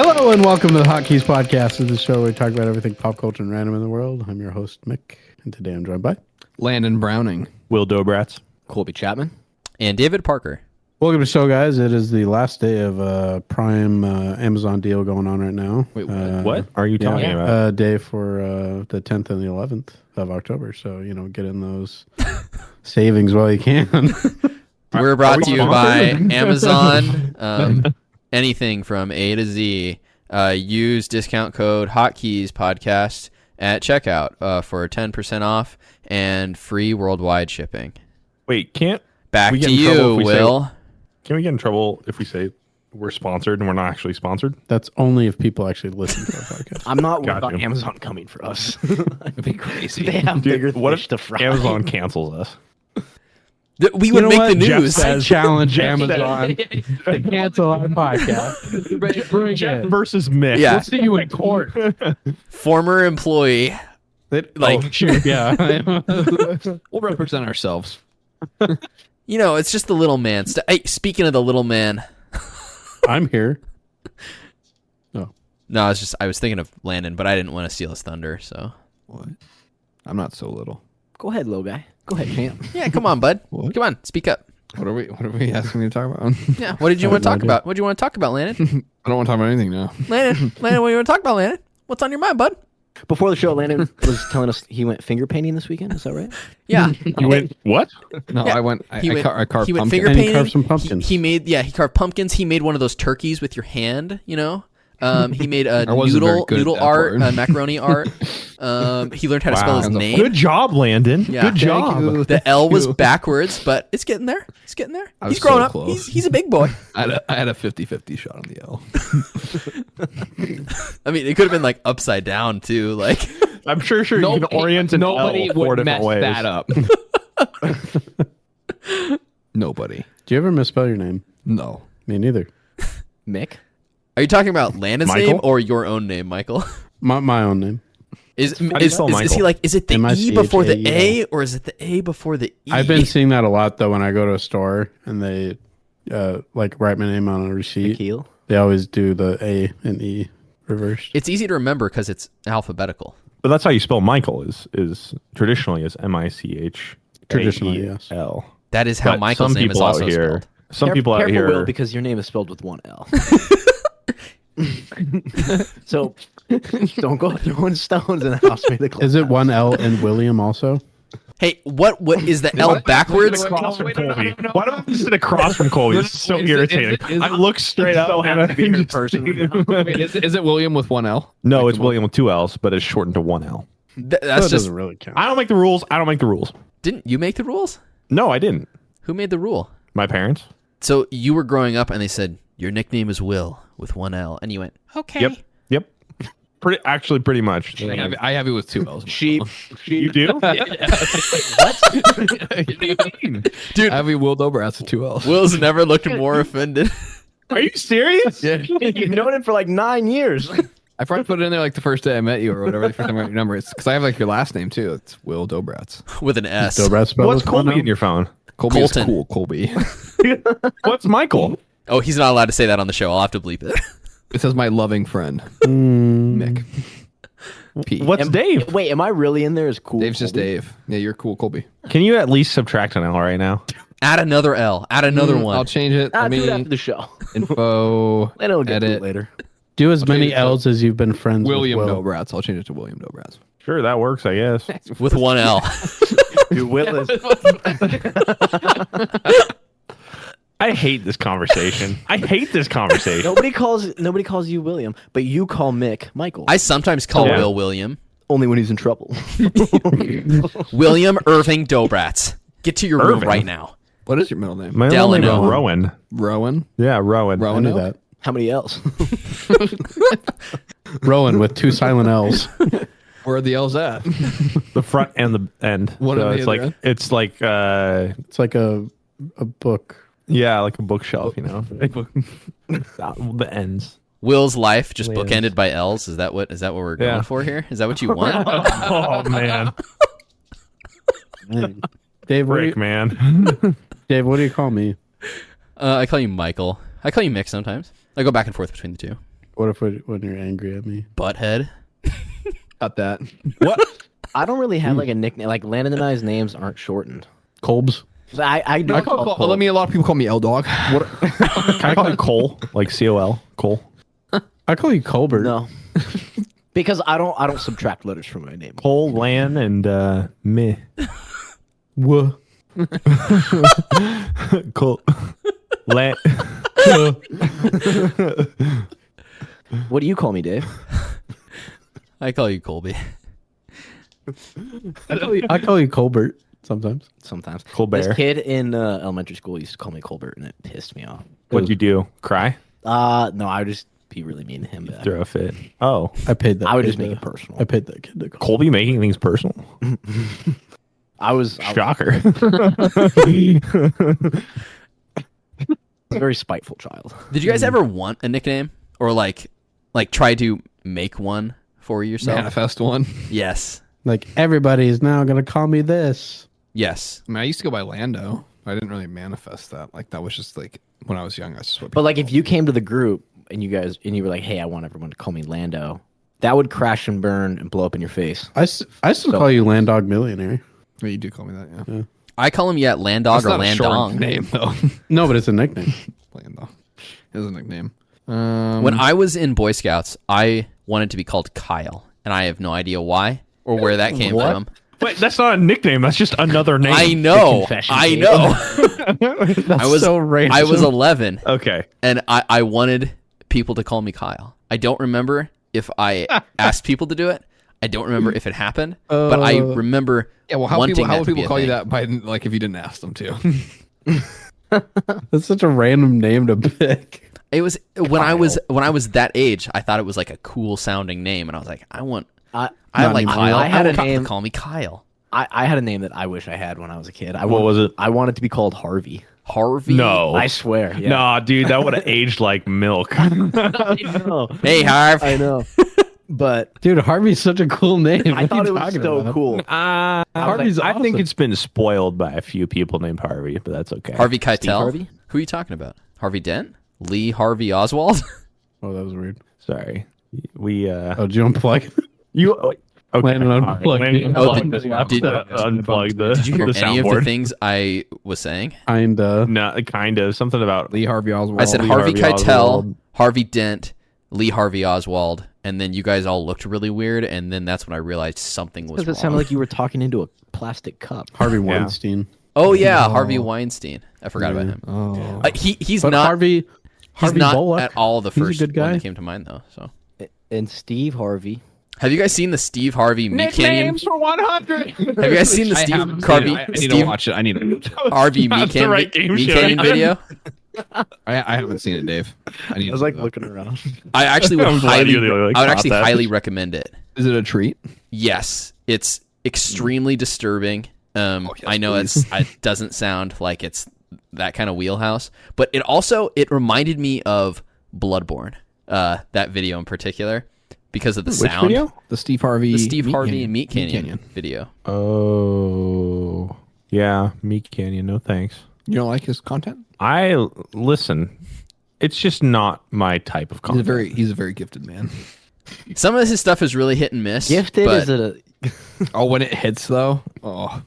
Hello and welcome to the Hotkeys podcast. This is the show where we talk about everything pop culture and random in the world. I'm your host, Mick, and today I'm joined by Landon Browning, Wil Dobratz, Colby Chapman, and David Parker. Welcome to the show, guys. It is the last day of a Prime Amazon deal going on right now. Wait, what are you talking about? Day for the 10th and the 11th of October. So, get in those savings while you can. We're brought to you by Amazon. Anything from A to Z. Use discount code Hotkeys podcast at checkout for 10% off and free worldwide shipping. Wait, can't Back we get to in trouble you, if we Will. Can we get in trouble if we say we're sponsored and we're not actually sponsored? That's only if people actually listen to our podcast. I'm not worried Got about you. Amazon coming for us. It'd be crazy. They have bigger What fish if to fry. Amazon cancels us? We would make the Jeff news. says- Challenge Jeff Amazon to cancel our podcast. Bring Jeff it. versus Mick. Yeah. We'll see you in court. Former employee. Shoot, yeah. We'll represent ourselves. It's just the little man. Hey, speaking of the little man. I'm here. No, I was thinking of Landon, but I didn't want to steal his thunder, so. What? I'm not so little. Go ahead, little guy. Go ahead, champ. Yeah, come on, bud. What? Come on, speak up. What are we asking me to talk about? Yeah, what did you I want to have talk no idea. about? What do you want to talk about, Landon? I don't want to talk about anything now. Landon, what do you want to talk about, Landon? What's on your mind, bud? Before the show, Landon was telling us he went finger painting this weekend. Is that right? Yeah. You went, what? No, Yeah. I carved He went pumpkin. finger And he painting. carved some pumpkins. He carved pumpkins. He made one of those turkeys with your hand, He made a I wasn't very good at noodle that art, part. macaroni art. He learned how to spell his Wow. name. Good job, Landon. Yeah. Good job. you. The L was you. backwards, but it's getting there. It's getting there. I He's was growing so up. close. He's a big boy. I had a 50-50 shot on the L. I mean, it could have been like upside down too. Like, I'm sure you can orient an nobody L 4 would different mess ways. that up. Nobody. Do you ever misspell your name? No. Me neither. Mick? are you talking about Landon's Michael? name or your own name, Michael? My own name. Is do you is spell he Michael? like? Is it the E M-I-C-H-A-E-L. before the A or is it the A before the E? I've been seeing that a lot though when I go to a store and they write my name on a receipt. Keel? They always do the A and E reversed. It's easy to remember because it's alphabetical. But that's how you spell Michael is traditionally is M-I-C-H. Traditionally, yes. L. That is how But Michael's some name is people also out here, spelled. some people out Careful, here. Will, because your name is spelled with one L. So don't go throwing stones in the house. Is it one L in William also? Hey, what is the L backwards? Across from Colby. Why do I sit across from Colby? This is so irritating. I look straight up. so and happy to be I'm here in just person. thinking- Wait, is it William with one L? No, it's William with two L's, but it's shortened to one L. That's That just. doesn't really count. I don't make the rules. I don't make the rules. Didn't you make the rules? No, I didn't. Who made the rule? My parents. So you were growing up and they said your nickname is Will with one L, and you went okay. Yep. Pretty much. I have it with two L's. Sheep. You do? Dude, I have it Wil Dobratz with two L's. Will's never looked more offended. Are you serious? Yeah. You've known him for like 9 years. I probably put it in there like the first day I met you or whatever. The first time I got your number. It's because I have like your last name too. It's Wil Dobratz. With an S. Dobratz spelled What's with one Colby L? in your phone? Colby Colton. is cool. Colby. What's Michael? Oh, he's not allowed to say that on the show. I'll have to bleep it. It says my loving friend, Mick. P. What's Dave? Wait, am I really in there as cool? Dave's just Colby? Dave. Yeah, you're cool, Colby. Can you at least subtract an L right now? Add another L. Add another one. I'll change it. Ah, Let do it me after the show. info. Landon will get to it Edit. later. Do as many change it to L's as you've been friends William with Will. Dobratz. I'll change it to William Dobratz. Sure, that works, I guess. with one L. Dude, Will is. I hate this conversation. I hate this conversation. Nobody calls you William, but you call Mick Michael. I sometimes call Yeah. Will William. Only when he's in trouble. William Irving Dobratz. Get to your room Irving? right now. What is your middle name? My middle name is Delano. Rowan. Rowan. Yeah, Rowan. I Rowan. knew L? that. How many else? Rowan with two silent L's. Where are the L's at? The front and the end. One So on the it's other like end? it's like It's like a book. yeah, like a bookshelf, you know. The ends. Will's life just Lands. bookended by L's. Is that what we're going Yeah. for here? Is that what you want? Oh man. Dave, what do Rick, you, man. Dave, what do you call me? I call you Michael. I call you Mick sometimes. I go back and forth between the two. What if when you're angry at me? Butthead. Got that. What? I don't really have like a nickname. Like Landon and I's names aren't shortened. Colbs. So I do. A lot of people call me L Dog. What? Can I call you Cole? Like COL? Cole? I call you Colbert. No, because I don't subtract letters from my name. Cole, Lan, and me. Whoa. Cole. Lan. What do you call me, Dave? I call you Colby. I call you Colbert sometimes. Sometimes. Colbert. This kid in elementary school used to call me Colbert, and it pissed me off. What'd you do? Cry? No, I would just be really mean to him. Back. Throw a fit. Oh. I paid that. I would kid just make to- it personal. I paid that kid to call. Colby making things personal? I was Shocker. a very spiteful child. Did you guys ever want a nickname or like try to make one for yourself? Manifest one. Yes. Like everybody's now gonna call me this. Yes. I mean, I used to go by Lando. I didn't really manifest that. Like that was just like when I was young. That's just what. But like, if you came to the group and you were like, "Hey, I want everyone to call me Lando," that would crash and burn and blow up in your face. I still call you Landog Millionaire. Yeah, you do call me that. Yeah. I call him Landog That's or not a short Landong. name though. No, but it's a nickname. Lando is a nickname. When I was in Boy Scouts, I wanted to be called Kyle, and I have no idea why or where that came What? from. Wait, that's not a nickname. That's just another name. I know. confession I tape. know. That's I was so random. I was 11, Okay. and I wanted people to call me Kyle. I don't remember if I asked people to do it. I don't remember if it happened, but I remember Yeah. Well, how wanting would that to be people a call you thing. that by like if you didn't ask them to? That's such a random name to pick. It was when I was that age. I thought it was like a cool sounding name, and I was like, I like Not Kyle. anymore. I I had want a people to name- call me Kyle. I had a name that I wish I had when I was a kid. What was it? I wanted to be called Harvey. Harvey. No. I swear. Yeah. Nah, dude, that would have aged like milk. I know. Hey, Harv. I know. But Dude, Harvey's such a cool name. I thought it was so cool. Harvey's I think awesome. it's been spoiled by a few people named Harvey, but that's okay. Harvey Keitel. Harvey? Who are you talking about? Harvey Dent? Lee Harvey Oswald? Oh, that was weird. Sorry. We Oh, did you unplug? you okay. Landon unplugged Landon it. unplugged did- the- did- unplugged the Did you hear the any of the soundboard. things I was saying? Kinda. No, kind of something about Lee Harvey Oswald. I said Lee Harvey Harvey Keitel, Oswald. Harvey Dent, Lee Harvey Oswald, and then you guys all looked really weird, and then that's when I realized something was Because wrong. it sounded like you were talking into a plastic cup. Harvey Weinstein. Oh yeah, Harvey Weinstein. I forgot about him. Oh. He's But not Harvey he's not Bullock, at all the he's a first good one guy. that came to mind though. So And Steve Harvey. have you guys seen the Steve Harvey Meat Canyon? for 100. Have you guys seen the I Steve haven't seen Harvey it. I need to Steve watch it. I need to. Harvey Meat That's the Canyon, right game Meat show. Canyon video? I haven't seen it, Dave. I need. I was to like do that. looking around. I actually would I'm glad highly, you really I would caught actually that. highly recommend it. Is it a treat? Yes, it's extremely disturbing. yes, I know please. it doesn't sound like it's that kind of wheelhouse, but it reminded me of Bloodborne, that video in particular, because of the sound. video? The Steve Harvey. The Steve Meat Harvey Canyon. Meat Canyon video. Oh, yeah, Meat Canyon. No thanks. You don't like his content? Listen. It's just not my type of He's a content. he's a very gifted man. Some of his stuff is really hit and miss. Gifted but is it a Oh, when it hits though. Oh.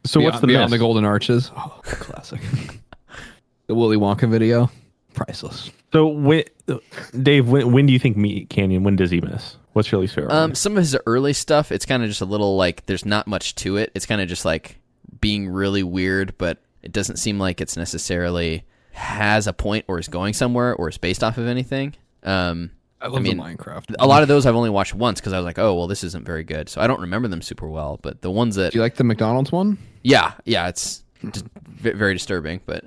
So what's the Beyond miss? the Golden Arches? Oh, classic. The Willy Wonka video, priceless. So Dave, when do you think Meat Canyon? When does he miss? What's your least favorite? one? Some of his early stuff, it's kind of just a little like there's not much to it. It's kind of just like being really weird, but it doesn't seem like it's necessarily has a point or is going somewhere or is based off of anything. I love mean, the Minecraft. A lot of those I've only watched once because I was like, oh, well, this isn't very good. So I don't remember them super well. But the ones that, Do you like the McDonald's one? yeah, it's just very disturbing. But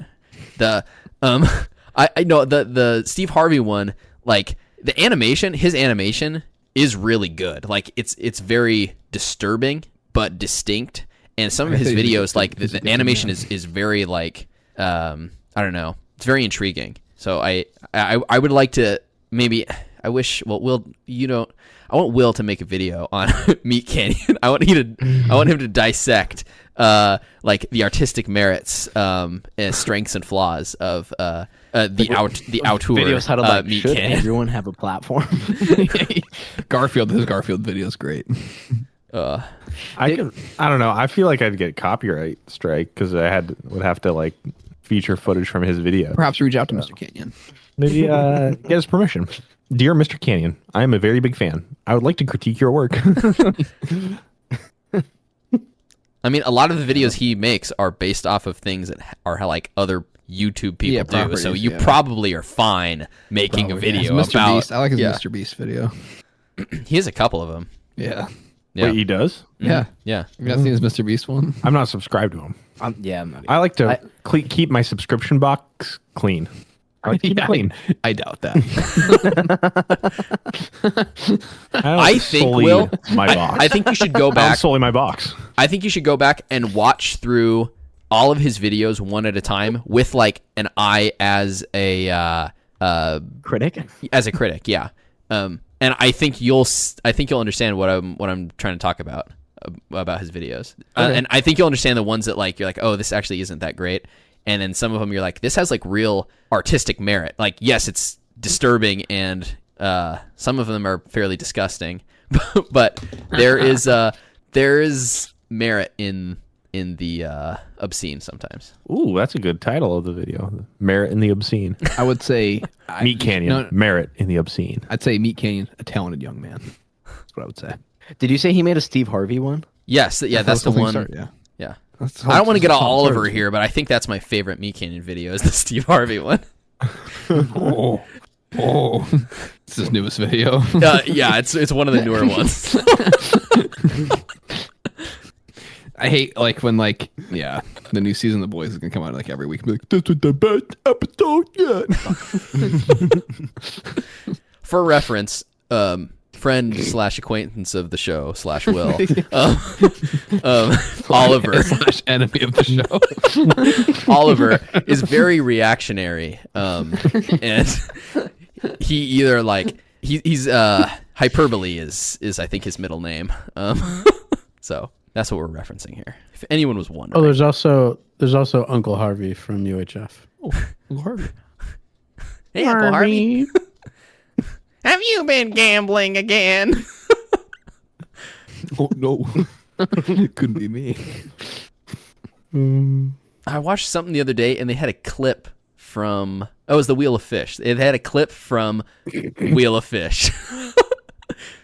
the, I know the Steve Harvey one, like the animation, his animation is really good. Like it's very disturbing but distinct. And some of his he's a videos, gifted- like he's a the gifted animation man. is very like, I don't know, it's very intriguing. So I would like to maybe. I wish. Well, Will, I want Will to make a video on Meat Canyon. I want him to dissect like the artistic merits, and strengths and flaws of the auteur Videos how to like, Meat should Canyon. everyone have a platform? His Garfield video is great. I don't know. I feel like I'd get copyright strike because would have to like feature footage from his video. Perhaps reach out to Mr. Canyon. Maybe get his permission. Dear Mr. Canyon, I am a very big fan. I would like to critique your work. I mean, a lot of the videos he makes are based off of things that are like other YouTube people do. properties, So you probably are fine making a video Mr. about. Beast. I like his yeah. Mr. Beast video. He has a couple of them. Yeah. Yeah. Wait, he does? Yeah. Yeah. Have you not seen his Mr. Beast one? I'm not subscribed to him. I'm not. I like to keep my subscription box clean. I like to keep it clean. I doubt that. I think, solely Will, my box. I think you should go I'm back. solely my box. I think you should go back and watch through all of his videos one at a time with like an eye as a Critic? as a critic. Yeah. And I think you'll understand what I'm trying to talk about his videos. And I think you'll understand the ones that like you're like, oh, this actually isn't that great. And then some of them you're like, this has like real artistic merit. Like, yes, it's disturbing, and some of them are fairly disgusting, but there is merit in the obscene sometimes. Ooh, that's a good title of the video. Merit in the obscene. I would say Meat Canyon. Merit in the obscene. I'd say Meat Canyon, a talented young man. That's what I would say. Did you say he made a Steve Harvey one? Yes, that's the one. Yeah. Yeah. That's I don't want to get that's how it all over starts. here, but I think that's my favorite Meat Canyon video is the Steve Harvey one. Oh, it's his newest video. Yeah, it's one of the newer ones. I hate like when the new season of The Boys is gonna come out like every week and be like, this was the best episode yet. For reference, friend / acquaintance of the sh / Will, Oliver / enemy of the show. Oliver is very reactionary, and he either like he's hyperbole is I think his middle name. So that's what we're referencing here. If anyone was wondering. Oh, there's also Uncle Harvey from UHF. Hey, Uncle Harvey. Have you been gambling again? Oh no, couldn't be me. I watched something the other day, and they had a clip from. Oh, it was the Wheel of Fish. It had a clip from Wheel of Fish.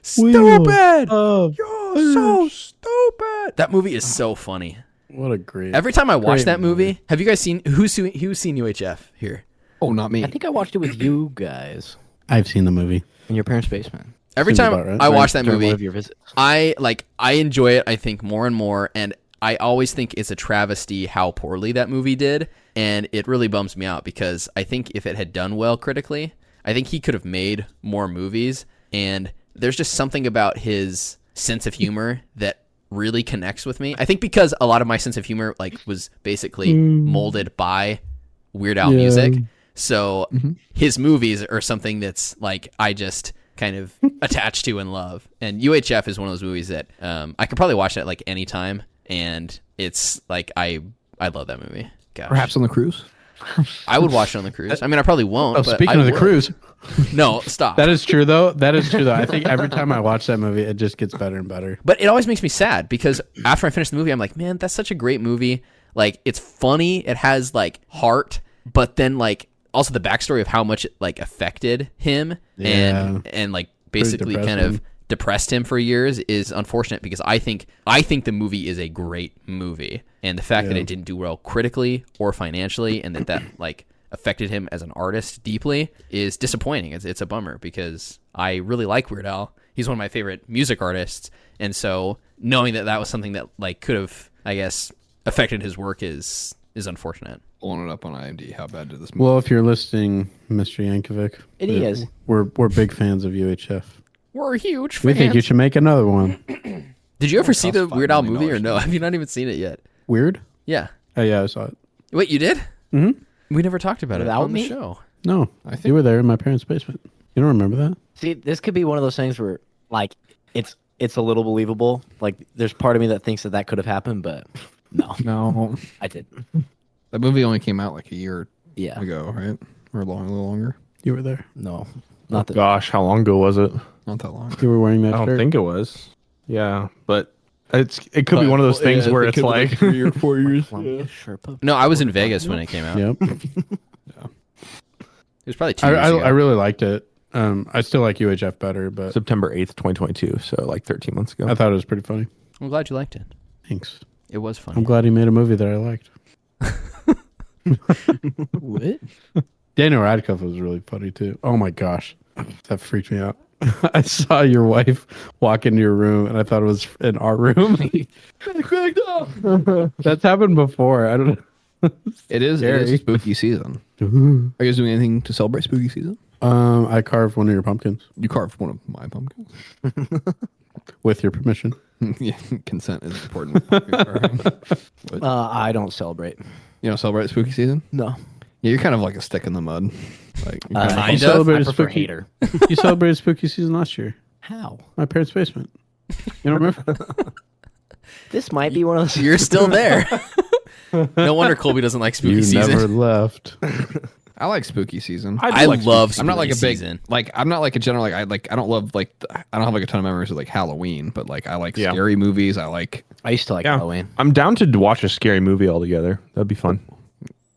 Stupid! You're so stupid. That movie is so funny. What a great. Every time I watch great that movie, have you guys seen who's seen UHF here? Oh, not me. I think I watched it with you guys I've seen the movie. in your parents' basement. Every Seems time about right. I watch that During one of movie, your visits. I enjoy it. I think more and more, and I always think it's a travesty how poorly that movie did, and it really bums me out because I think if it had done well critically, I think he could have made more movies. And there's just something about his sense of humor that really connects with me. I think because a lot of my sense of humor was basically molded by Weird Al music. So his movies are something that's I just kind of attached to and love. And UHF is one of those movies that I could probably watch that any time, and it's I love that movie. Gosh. Perhaps on the cruise. I would watch it on the cruise. I mean, I probably won't. Oh, but speaking I of the would. cruise, No, stop. that is true though. I think every time I watch that movie, it just gets better and better. But it always makes me sad because after I finish the movie, I'm like, man, that's such a great movie. It's funny. It has heart, but then also the backstory of how much it affected him and basically kind of depressed him for years is unfortunate because I think the movie is a great movie, and the fact that it didn't do well critically or financially, and that affected him as an artist deeply is disappointing. It's a bummer because I really like Weird Al. He's one of my favorite music artists, and so knowing that was something that could have, I guess, affected his work is unfortunate. Pulling it up on IMDb. How bad did this movie? Well, if you're listening, Mr. Yankovic, It is. We're big fans of UHF. We're huge fans. We think you should make another one. Did you ever see the $5 Weird Al million movie or no? Have you not even seen it yet? Weird? Yeah. Oh yeah, I saw it. Wait, you did? Mm-hmm. We never talked about it Without on me? the show. No, I think- you were there in my parents' basement. You don't remember that? See, this could be one of those things where, it's a little believable. There's part of me that thinks that could have happened, but no, No, I didn't. that movie only came out a year Yeah. ago, right? or a little longer. You were there. No, not that. Gosh, how long ago was it? Not that long. You were wearing that I don't shirt. think it was. Yeah, but it could be one of those things where it's like 3 or 4 years. No, I was in Vegas when it came out. Yep. It was probably 2 years ago. I really liked it. I still like UHF better, but September 8th, 2022. So like 13 months ago. I thought it was pretty funny. I'm glad you liked it. Thanks. It was I'm funny. glad he made a movie that I liked. What? Daniel Radcliffe was really funny too. Oh my gosh, that freaked me out. I saw your wife walk into your room, and I thought it was in our room. That's happened before. I don't know. It is Scary. spooky season. Are you guys doing anything to celebrate spooky season? I carved one of your pumpkins You carved one of my pumpkins. with your permission. Yeah, consent is important. I don't celebrate. You don't celebrate spooky season? No. Yeah, you're kind of like a stick in the mud. Like you're kinda- Kind You of. celebrated I prefer spooky- hater. You celebrated spooky season last year. How? My parents' basement. You don't remember? This might be one of those. You're still there. No wonder Colby doesn't like spooky You season. never left. I like spooky season. I love spooky I'm not like a big season. I'm not like a general I don't love I don't have like a ton of memories of like Halloween, but like I like Yeah. scary movies. I like I used to like Halloween. I'm down to watch a scary movie all together. That'd be fun.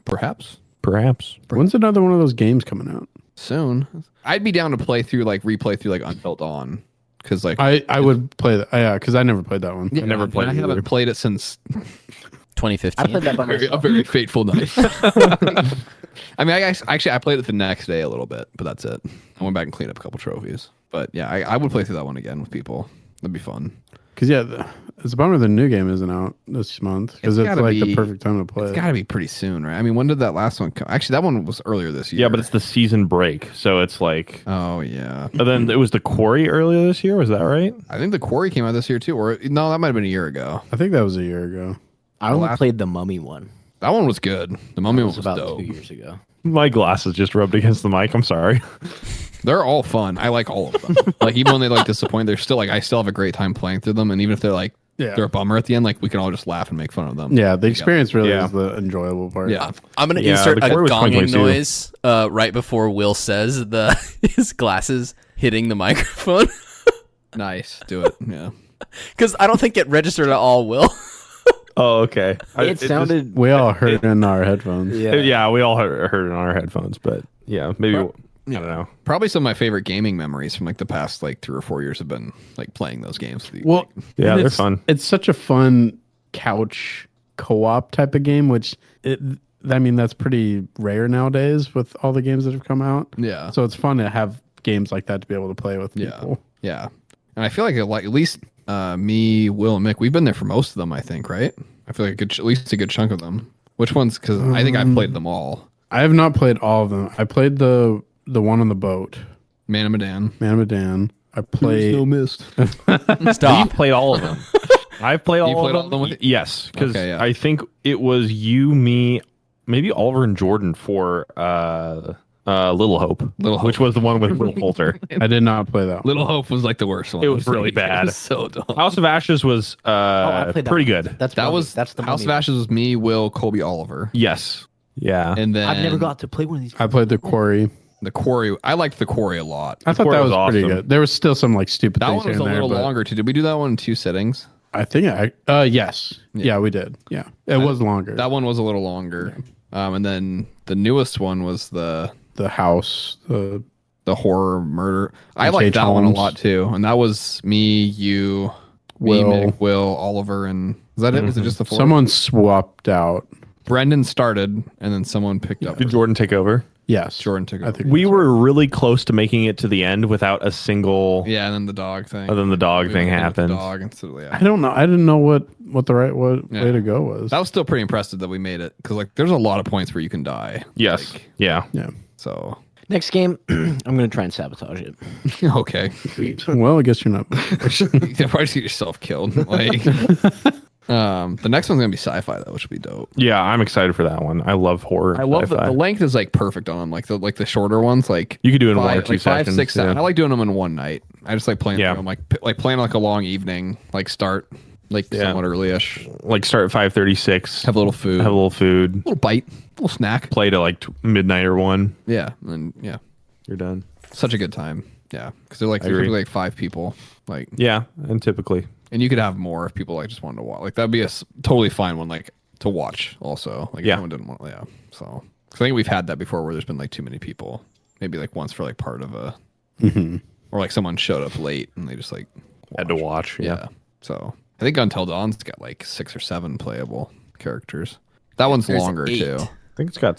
perhaps Perhaps. When's another one of those games coming out? soon. I'd be down to replay through like Until Dawn because like I would play that. Yeah, because I never played that one. I never played I it haven't either. played it since 2015. I played that by a myself. very fateful night. I mean, I played it the next day a little bit, but that's it. I went back and cleaned up a couple trophies. But yeah, I would play through that one again with people. That'd be fun. Because it's a bummer the new game isn't out this month because It's it's gotta like the be- perfect time to play. It's it. got to be pretty soon, right? I mean, when did that last one come? Actually, that one was earlier this year. Yeah, but it's the season break. So it's like. Oh, yeah. And then it was the Quarry earlier this year. Was that right? I think the Quarry came out this year, too. Or no, that might have been a year ago. I think that was a year ago. I only last- played the Mummy one. That one was good. The Mummy It one was was about dope. 2 years ago. My glasses just rubbed against the mic. I'm sorry. They're all fun. I like all of them. Like, even when they like disappoint, they're still like, I still have a great time playing through them. And even if they're like, they're a bummer at the end, like, we can all just laugh and make fun of them. Yeah, the experience really Yeah. is the enjoyable part. Yeah. I'm gonna Yeah, insert the a Quarry was gonging 2022. noise right before Will says his glasses hitting the microphone Nice. Do it. Yeah. because I don't think it registered at all. Will. Oh, okay. It sounded. We all heard it in our headphones. Yeah, we all heard it on our headphones, but yeah, maybe I don't know. Probably some of my favorite gaming memories from like the past like 3 or 4 years have been like playing those games. Well, Yeah, and they're it's- fun. It's such a fun couch co-op type of game, which I mean that's pretty rare nowadays with all the games that have come out. Yeah. So it's fun to have games like that to be able to play with Yeah. people. Yeah. And I feel like at least me, Will, and Mick, we've been there for most of them, I think, right? I feel like at least a good chunk of them. Which ones? Because I think I've played them all. I have not played all of them. I played the one on the boat, Man of Medan. Man of Medan. I played. mist. Stop. You played all of them. I've played all, You played of all of them with- Yes, because Okay, yeah. I think it was you, me, maybe Oliver and Jordan for Little Hope, which was the one with Will Poulter. I did not play that one. Little Hope was like the worst one. It was really It bad. was so dumb. House of Ashes was I played that pretty one. good. That's That Mummy. was That's the House Mummy of Ashes was me, Will, Colby, Oliver, Yes. Yeah. and then I've never got to play one of these. I played the Quarry. the Quarry. I liked the Quarry a lot. I thought Quarry that was was pretty awesome. good. There was still some like stupid That things one was here a and there, little but longer too. Did we do that one in 2 sittings? I think yes, yeah, we did. Yeah, it was longer. That one was a little longer. And then the newest one was the house. horror murder. I H.H. liked that one a Holmes. lot too. And that was me, you, Will. me, Mick, Will, Oliver, and is that it? Was it just the 4? Someone swapped out. Brendan started, and then someone picked up. Did Jordan take over? Yes, Jordan took I over. think We were really close to making it to the end without a single. Yeah, and then the dog thing. Other than the dog We thing went with happened. The dog instead of, I don't know. I didn't know what the right way to go was. That was still pretty impressive that we made it because like there's a lot of points where you can die. Yes. Like, Yeah. yeah. so Next game, I'm going to try and sabotage it. okay. Well, I guess you're not. You can probably just get yourself killed. Like, the next one's gonna be sci-fi though, which will be dope. Yeah, I'm excited for that one. I love horror. I love the sci-fi. length is like perfect on them. Like the shorter ones, like You could do it in 1 or 5, 2 like 5, sessions. 6, 7. yeah. I like doing them in one night. I just like playing Yeah. through them, like playing like a long evening, like start like somewhat early-ish. Like start at 5:36. Have a little food. Have a little food. little bite, a little snack. Play to like midnight or 1. Yeah, and yeah, You're done. such a good time. Yeah, because they're like I agree. like 5 people. Like, Yeah, and typically. and you could have more if people like just wanted to watch. Like that'd be a totally fine one, like to watch. Also, like if Yeah. someone didn't want. Yeah, so 'cause I think we've had that before where there's been like too many people. Maybe like once for like part of a, or like someone showed up late and they just like Had to watch. Yeah. So I think Until Dawn's got like 6 or 7 playable characters. That one's There's longer 8. too. I think it's got.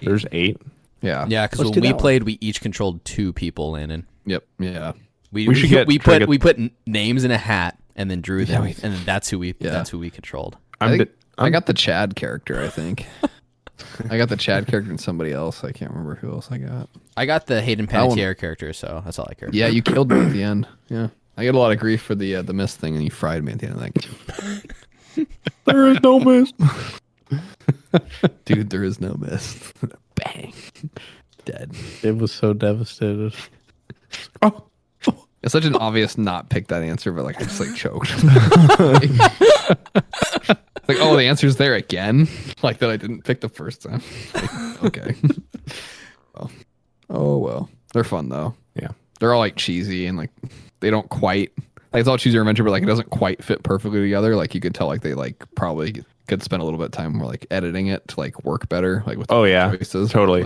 There's 8. Yeah. Yeah, because Let's when do we that one. played, we each controlled 2 people, Landon. Yep. Yeah. We should get- we try to put get- we put names in a hat and then drew them, we- and then that's who we controlled. I got the Chad character, I think. I got the Chad character and somebody else. I can't remember who else I got. I got the Hayden That one- Panettiere character, so that's all I care. Yeah, you killed me at the end. Yeah. I get a lot of grief for the mist thing and you fried me at the end of that game. There is no mist. Dude, there is no mist. Bang. Dead. It was so devastated. Oh, It's such an obvious not pick that answer, but like I just like choked. Like, oh, the answer's there again. Like that I didn't pick the first time. Like, okay. Oh well. They're fun though. Yeah. They're all like cheesy and like they don't quite like it's all choose your adventure, but like it doesn't quite fit perfectly together. Like you could tell like they like probably could spend a little bit of time more like editing it to like work better. Like with choices. Totally.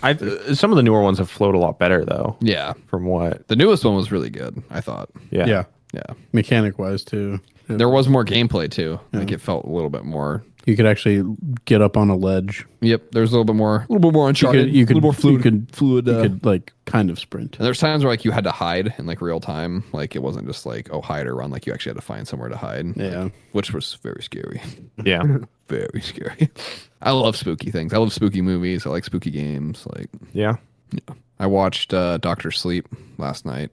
Like Some of the newer ones have flowed a lot better though. yeah. From what? The newest one was really good, I thought. Yeah. yeah. Yeah. Mechanic wise too. There was more gameplay too. Like it felt a little bit more. You could actually get up on a ledge. Yep, there's a little bit more Uncharted. You could a little more fluid. You could like kind of sprint. And there's times where like you had to hide in like real time. Like it wasn't just like hide or run. Like you actually had to find somewhere to hide. Yeah. Which was very scary. Yeah. Very scary. I love spooky things. I love spooky movies. I like spooky games. Like Yeah. I watched Doctor Sleep last night,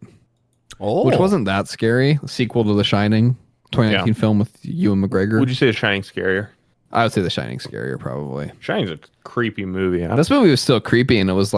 Oh, which wasn't that scary. The sequel to The Shining, 2019 Yeah. film with Ewan McGregor. Would you say The Shining's scarier? I would say The Shining scarier probably. Shining's a creepy movie. Huh? This movie was still creepy and it was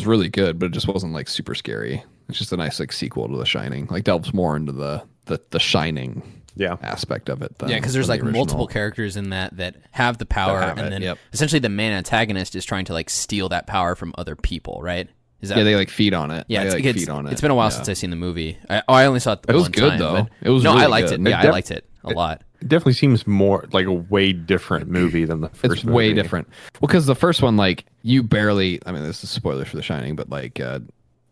really good, but it just wasn't like super scary. It's just a nice like sequel to The Shining. Like delves more into the Shining Yeah. aspect of it. yeah, because there's than like the original. multiple characters in that have the power, have and it, then yep. essentially the main antagonist is trying to like steal that power from other people, right? Is that Yeah, they like feed on it. Yeah, they, it's, like, it's, feed on it. it's been a while Yeah. since I've seen the movie. I only saw it. It was one good, time, though. but- It was no, I really liked good. it. Yeah, It I liked it a lot. It definitely seems more like a way different movie than the first It's way movie. different. Well, because the first one, like you barely. I mean, this is spoilers for The Shining, but like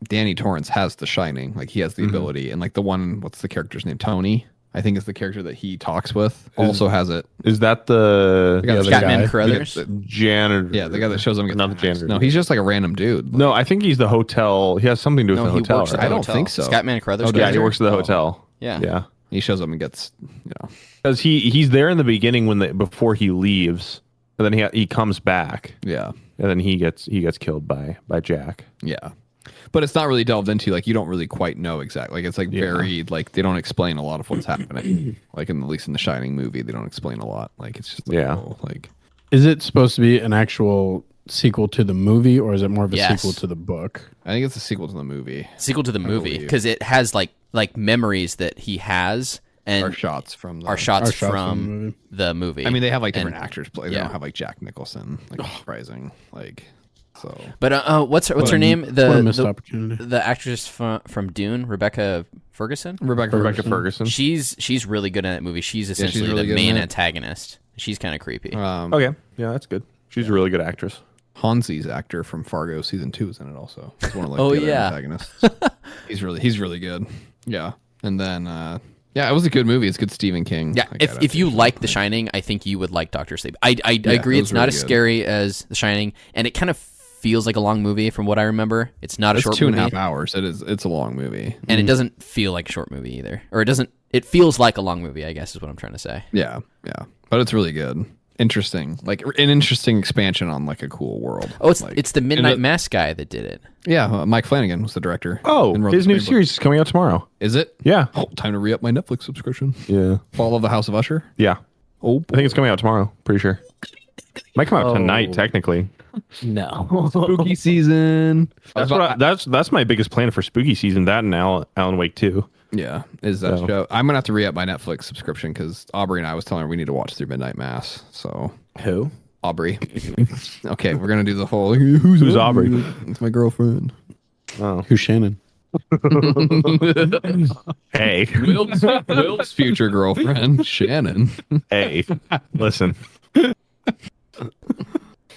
Danny Torrance has The Shining. Like he has the ability, and like the one, what's the character's name? Tony, I think is the character that he talks with. Also has it. Is that the guy that's Catman guy. Carruthers. janitor? Yeah, the guy that shows him. Gets Not the axed. janitor. No, he's just like a random dude. No, I think he's the hotel. He has something to do with No, the he hotel. works at right? the I don't hotel. think so. Scatman Carruthers. Yeah, he character? works at the hotel. Yeah. Yeah. He shows up and gets, Because he's there in the beginning before he leaves, and then he comes back, yeah, and then he gets killed by Jack. yeah. But it's not really delved into. Like you don't really quite know exactly. Like it's like very like they don't explain a lot of what's happening. Like at least in the Shining movie, they don't explain a lot. Like it's just like, Yeah. like Is it supposed to be an actual sequel to the movie, or is it more of a Yes. sequel to the book? I think it's a sequel to the movie. Sequel to the movie believe. because it has like memories that he has and Are shots from the, are shots Are shots from the movie. I mean, they have like different And- actors play. They yeah. don't have like Jack Nicholson. Like surprising. Like so. But what's her name? What a missed The opportunity. the actress from Dune, Rebecca Ferguson. Rebecca Ferguson. She's really good in that movie. She's essentially really the good in main it. antagonist. She's kind of creepy. Okay, yeah, that's good. She's a really good actress. Hansi's actor from Fargo season 2 is in it also. He's one of like Oh, the other yeah. antagonists. he's really good. Yeah. And then yeah, it was a good movie. It's good Stephen King. Yeah, like, if you adaptation. like The Shining, I think you would like Doctor Sleep. I agree, it it's was not really as good. scary as The Shining, and it kind of feels like a long movie from what I remember. It's not a It's short 2.5 movie, hours. It's a long movie. and it doesn't feel like a short movie either, or it doesn't. It feels like a long movie, I guess, is what I'm trying to say. Yeah, yeah. But it's really good. Interesting. Like an interesting expansion on like a cool world. Oh, like, it's the Midnight it- Mass guy that did it. Yeah, Mike Flanagan was the director. Oh, and wrote his the new screenplay. series is coming out tomorrow. Is it? Yeah, Oh, time to re-up my Netflix subscription. yeah, Fall of the House of Usher. yeah. Oh, I think it's coming out tomorrow. Pretty sure. Might come out tonight, Oh. technically. No. spooky season. That's my biggest plan for spooky season. That and Alan Wake 2. Yeah, is that So- show? I'm gonna have to re-up my Netflix subscription because Aubrey and I was telling her we need to watch through Midnight Mass. So Who? Aubrey, okay, we're gonna do the whole. Who's Aubrey? It's my girlfriend. Oh, Who's Shannon? hey, Will's future girlfriend, Shannon. hey, listen.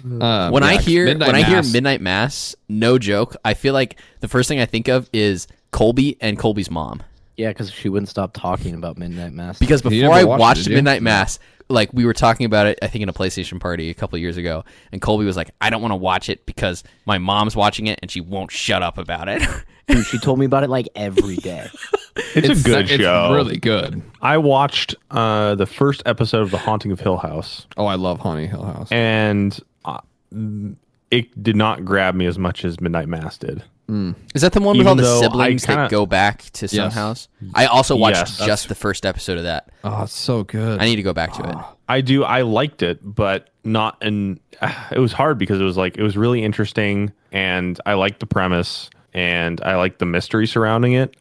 When I hear Mass. Midnight Mass, no joke, I feel like the first thing I think of is Colby and Colby's mom. Yeah, because she wouldn't stop talking about Midnight Mass. Because You before never I watched it, watched did you? Midnight Mass, like we were talking about it, I think in a PlayStation party a couple of years ago, and Colby was like, "I don't want to watch it because my mom's watching it and she won't shut up about it." Dude, she told me about it like every day. It's a good show. It's really good. I watched the first episode of The Haunting of Hill House, Oh, I love Haunting Hill House. and it did not grab me as much as Midnight Mass did. Is that the one with all Even the though siblings I kinda- that go back to some Yes. house? I also watched Yes. just the first episode of that. Oh, it's so good. I need to go back to it. I liked it, but not in. It was hard because it was really interesting, and I liked the premise, and I liked the mystery surrounding it.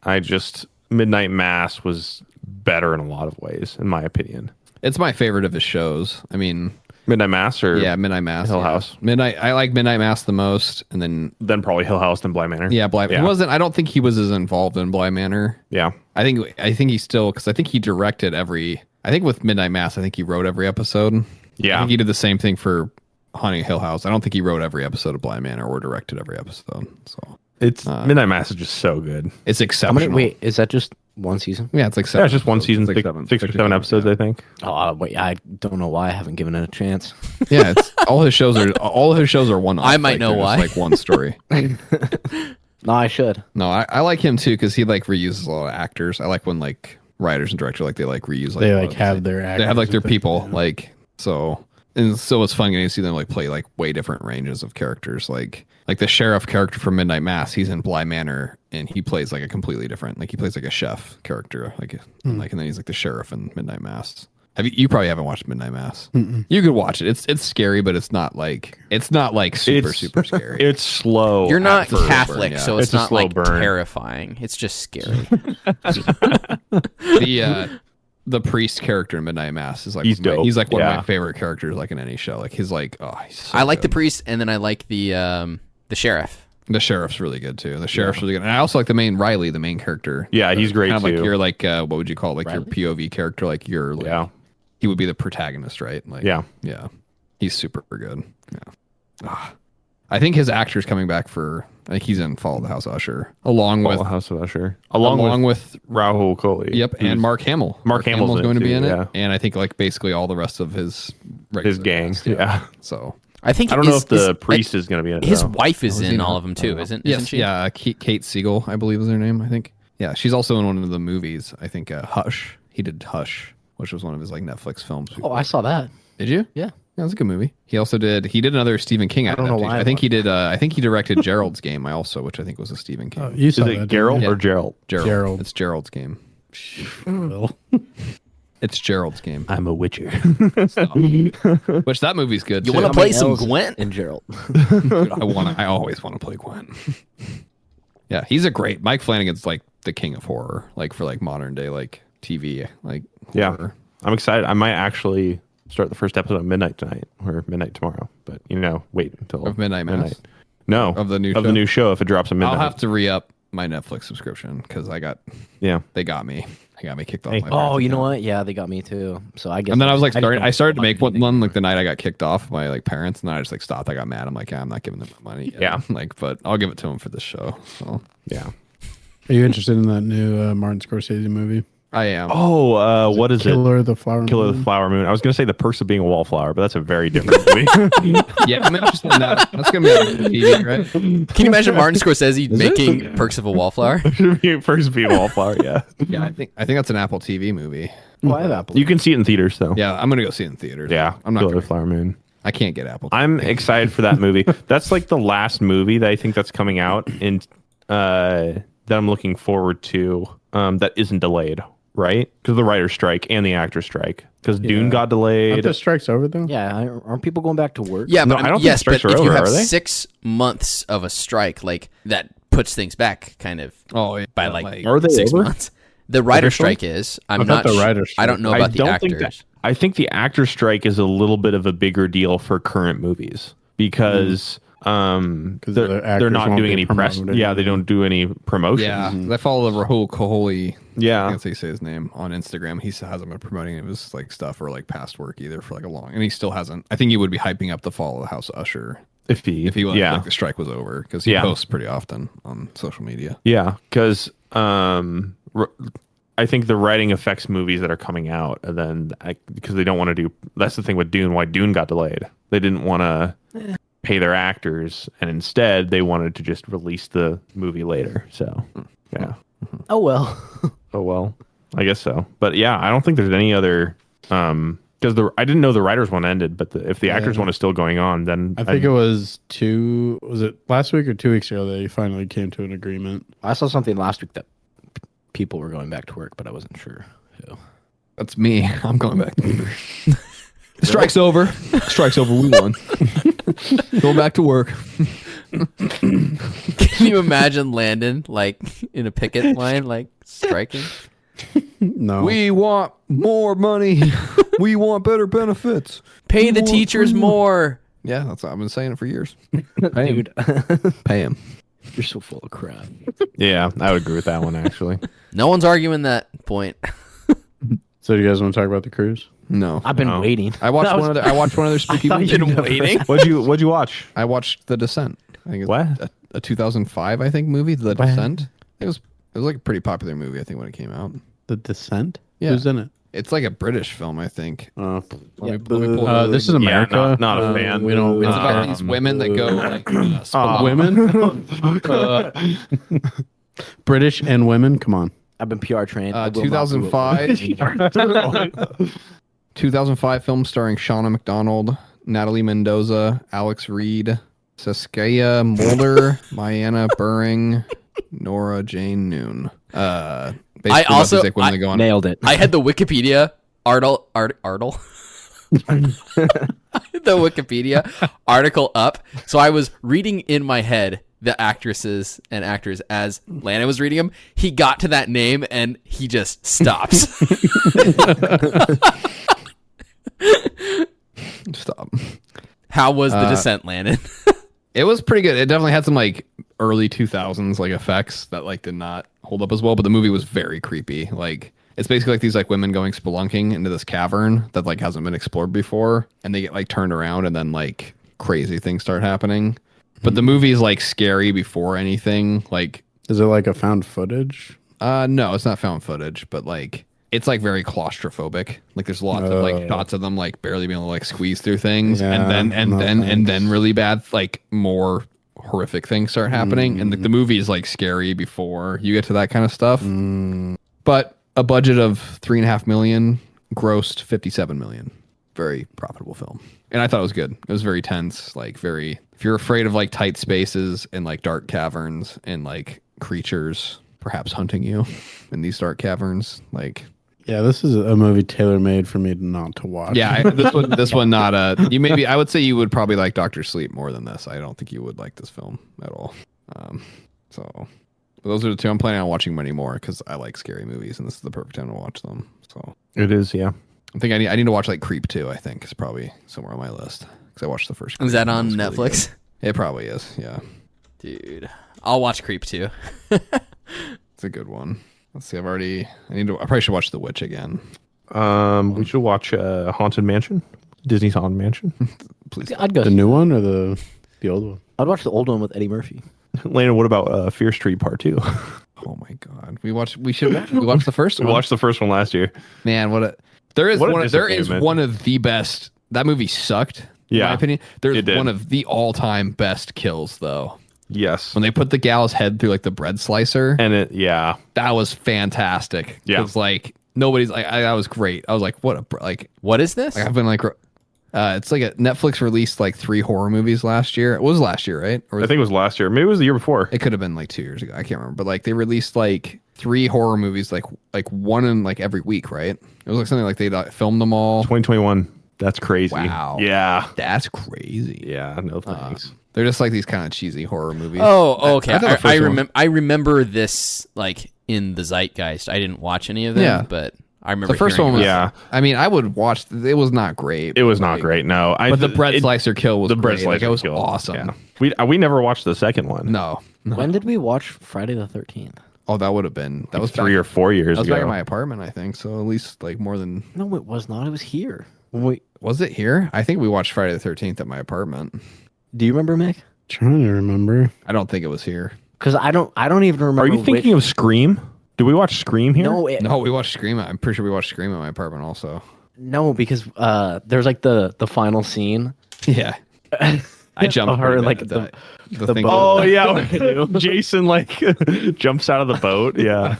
Midnight Mass was better in a lot of ways, in my opinion. It's my favorite of his shows. I mean, Midnight Mass or Midnight Mass, Hill yeah. House. I like Midnight Mass the most, and then Probably Hill House, then Bly Manor. Bly. Yeah. He wasn't. I don't think he was as involved in Bly Manor. Yeah. I think he still, because I think he directed every. I think with Midnight Mass, I think he wrote every episode. Yeah. I think he did the same thing for Haunting Hill House. I don't think he wrote every episode of Bly Manor or directed every episode. So It's Midnight Mass is just so good. it's How exceptional. many? Wait, is that just one season? Yeah, it's like Yeah, seven. it's just one season, It's like six or seven episodes, yeah. I think. Oh, wait, I don't know why I haven't given it a chance. Yeah, it's all his shows are one. I might know why. Like one story. No, I should. No, I like him too because he like reuses a lot of actors. I like when like writers and directors they like reuse like They a like lot of- have their actors they have like their and things, people yeah. like so. And so it's fun getting to see them like play like way different ranges of characters. Like the sheriff character from Midnight Mass, he's in Bly Manor and he plays like a completely different. Like he plays like a chef character. And then he's like the sheriff in Midnight Mass. You probably haven't watched Midnight Mass. You could watch it. It's scary, but it's not like super scary. It's slow. You're not at first. Catholic, yeah. so it's It's a not slow like burn. terrifying. It's just scary. The priest character in Midnight Mass is like He's dope. He's like one of Yeah. my favorite characters like in any show. Like he's like he's so I like the good. priest, and then I like the sheriff. The sheriff's really good too. The sheriff's really good, and I also like the main Riley, the main character. Yeah, he's great Kind of like too. your like what would you call it? Like your POV character? Like your like, Yeah. he would be the protagonist, right? Like Yeah. he's super good. Yeah, I think his actor's coming back for. I think he's in Fall of the House of Usher, along with House of Usher. Along with Rahul Kohli. yep, and who's- Mark Hamill. Mark Hamill's in going it to be too, in it, yeah. and I think like basically all the rest of his regular gang. cast, Yeah. So I think I don't know is- if the is- priest is going to be in it. His though. wife is he in not? all of them too, isn't yes, she? yeah, Kate Siegel, I believe is her name. I think. Yeah, she's also in one of the movies. I think Hush. He did Hush, which was one of his like Netflix films. Oh, I saw that. Did you? Yeah. Yeah, it was a good movie. He also did. He did another Stephen King. I don't know adaptation. why I I think he watched did. I think he directed Gerald's Game. Which I think was a Stephen King. Oh, you saw Is that, it didn't Gerald you? or Gerald? Gerald. It's Gerald's Game. Well, It's Gerald's Game. I'm a witcher. Which that movie's good. You too. want to play some L's Gwent? and Gerald? I always want to play Gwen. Yeah, he's a great. Mike Flanagan's like the king of horror, like for like modern day like TV, like Yeah. horror. I'm excited. I might actually start the first episode at midnight tonight or midnight tomorrow. But wait until Of Midnight Mass? No, Of the new the show? new show if it drops at midnight. I'll have to re up my Netflix subscription because Yeah. they got me. They got me kicked off. Hey. My Oh, parents' you know account. what? Yeah, they got me too. So I guess. And then I was like, just don't I started to watch make anything. one like the night I got kicked off by like parents, and then I just like stopped. I got mad. I'm like, I'm not giving them my money. yet. Yeah. like, but I'll give it to them for this show. So Yeah. are you interested in that new Martin Scorsese movie? I am. Oh, what is it? Killer of the Flower Killer of Moon? the Flower Moon. I was going to say The Perks of Being a Wallflower, but that's a very different movie. Yeah, I'm interested in that. That's gonna be on TV, right? Can you imagine Martin Scorsese making Perks of a Wallflower? Perks of Being a Wallflower, yeah. Yeah, I think that's an Apple TV movie. Oh, I have Apple. You can see it in theaters, though. Yeah, I'm gonna go see it in theaters. Yeah. I'm not. Killer Gonna, of the Flower Moon. I can't get Apple. I'm excited for that movie. That's like the last movie that I think that's coming out and that I'm looking forward to that isn't delayed, right? Because the writer's strike and the actor's strike. Because Dune got Aren't delayed. the strikes over though? Yeah, aren't people going back to work? Yeah, No, but I don't think yes, strikes but are if you over, have are they? 6 months of a strike, like that puts things back kind of Oh, yeah, by like Are they 6 over? months. The writer Officially? strike is. I I'm thought not. the writer's I don't strike. know about the actors. I think the actor strike is a little bit of a bigger deal for current movies because the actors they're not won't doing be any press. promoted. Yeah, they don't do any promotion. Yeah, I follow the Rahul Kohli. Yeah. I can't say his name on Instagram. He hasn't been promoting any of his like stuff or like past work either for like a long, and he still hasn't. I think he would be hyping up the fall of the House of Usher If he like the strike was over because he Yeah. posts pretty often on social media. Yeah, because I think the writing affects movies that are coming out, and then because they don't want to do. That's the thing with Dune. Why Dune got delayed? They didn't want to pay their actors, and instead they wanted to just release the movie later. So, yeah. Oh well. Oh well, I guess so. But yeah, I don't think there's any other. Because I didn't know the writers one ended, but if the actors one is still going on, then I think it was was it last week or 2 weeks ago that they finally came to an agreement. I saw something last week that people were going back to work, but I wasn't sure who. That's me. I'm going back to work. The strike's over. Strike's over. We won. Go back to work. Can you imagine Landon like in a picket line, like striking? No. We want more money. We want better benefits. Pay the teachers more. Yeah, that's what I've been saying it for years. Dude, Pay him. you're so full of crap. yeah, I would agree with that one actually. No one's arguing that point. So do you guys want to talk about the cruise? No. I've been waiting. I watched one other spooky movie. waiting. What'd you watch? I watched The Descent. I think it's What? a 2005 I think movie, The Descent. It was like a pretty popular movie I think when it came out. The Descent? Yeah. Who's in it? It's like a British film, I think. Oh. Let me pull it This is up. America. not a fan. We don't. It's about these women that go like women. British and women. Come on. I've been PR trained. I will not do it. 2005 2005 film starring Shauna McDonald, Natalie Mendoza, Alex Reed, Saskia Mulder, Mayanna Buring, Nora Jane Noon. I also- like women that go on. Nailed it. I had the Wikipedia article. The Wikipedia article up, so I was reading in my head the actresses and actors as Landon was reading them. He got to that name and he just stops. Stop. How was the descent, Landon? It was pretty good. It definitely had some like early 2000s like effects that like did not hold up as well, but the movie was very creepy. Like it's basically like these like women going spelunking into this cavern that like hasn't been explored before, and they get like turned around and then like crazy things start happening. But the movie is like scary before anything. Like Is it like a found footage? no, it's not found footage, but like it's like very claustrophobic. Like there's lots of like shots of them like barely being able to like squeeze through things, Yeah, and then really bad like more horrific things start happening, and like the movie is like scary before you get to that kind of stuff. But a budget of $3.5 million, grossed $57 million. Very profitable film, and I thought it was good. It was very tense, like very. If you're afraid of like tight spaces and like dark caverns and like creatures perhaps hunting you in these dark caverns, like. Yeah, this is a movie tailor made for me not to watch. Yeah, this one not you maybe I would say you would probably like Doctor Sleep more than this. I don't think you would like this film at all. So those are the two I'm planning on watching many more because I like scary movies and this is the perfect time to watch them. So It is, yeah. I think I need to watch like Creep 2. I think is probably somewhere on my list because I watched the first. Creep Is that and on it was really Netflix? good. It probably is. Yeah, Dude, I'll watch Creep too. it's a good one. Let's see. I probably should watch The Witch again. We should watch Haunted Mansion, Disney's Haunted Mansion. Please. I'd go. The new one or the old one? I'd watch the old one with Eddie Murphy. Landon, what about Fear Street Part 2? Oh my God. We watched the first We one. watched the first one last year. Man, there is one of the best. That movie sucked. In Yeah, my opinion. There's it did. one of the all-time best kills though. Yes. When they put the gal's head through like the bread slicer, And yeah. that was fantastic. Yeah. It's like nobody's like that was great. I was like, what a like. What is this? I've been like, it's like Netflix released like 3 horror movies last year. It was last year, right? Or I think it was last year. Maybe it was the year before. it could have been like 2 years ago. I can't remember. But like they released like 3 horror movies, like one in like every week, right? It was like something like they filmed them all. 2021. That's crazy. Wow. Yeah. That's crazy. Yeah. No thanks. They're just like these kind of cheesy horror movies. Oh, okay. I thought the first one- I remember this like in the zeitgeist. I didn't watch any of them, Yeah. but I remember The first hearing one was, about Yeah. I mean, I would watch, it was not great. It was not great. No, But the bread slicer kill was the bread great. slicer Like, it was kill. awesome. Yeah. We never watched the second one. No. When did we watch Friday the 13th? Oh, that would have been, that was 3 back, or 4 years that was ago. back in my apartment, I think. So at least like more than, No, it was not. It was here. was it here? I think we watched Friday the 13th at my apartment. Do you remember, Mick? Trying to remember. I don't think it was here. Because I don't even remember. Are you thinking of Scream? Did we watch Scream here? No, we watched Scream. I'm pretty sure we watched Scream at my apartment also. No, because there's like the final scene. Yeah. I jumped Of her pretty in, like, bad at the thing. boat. Oh yeah, Jason like jumps out of the boat. Yeah,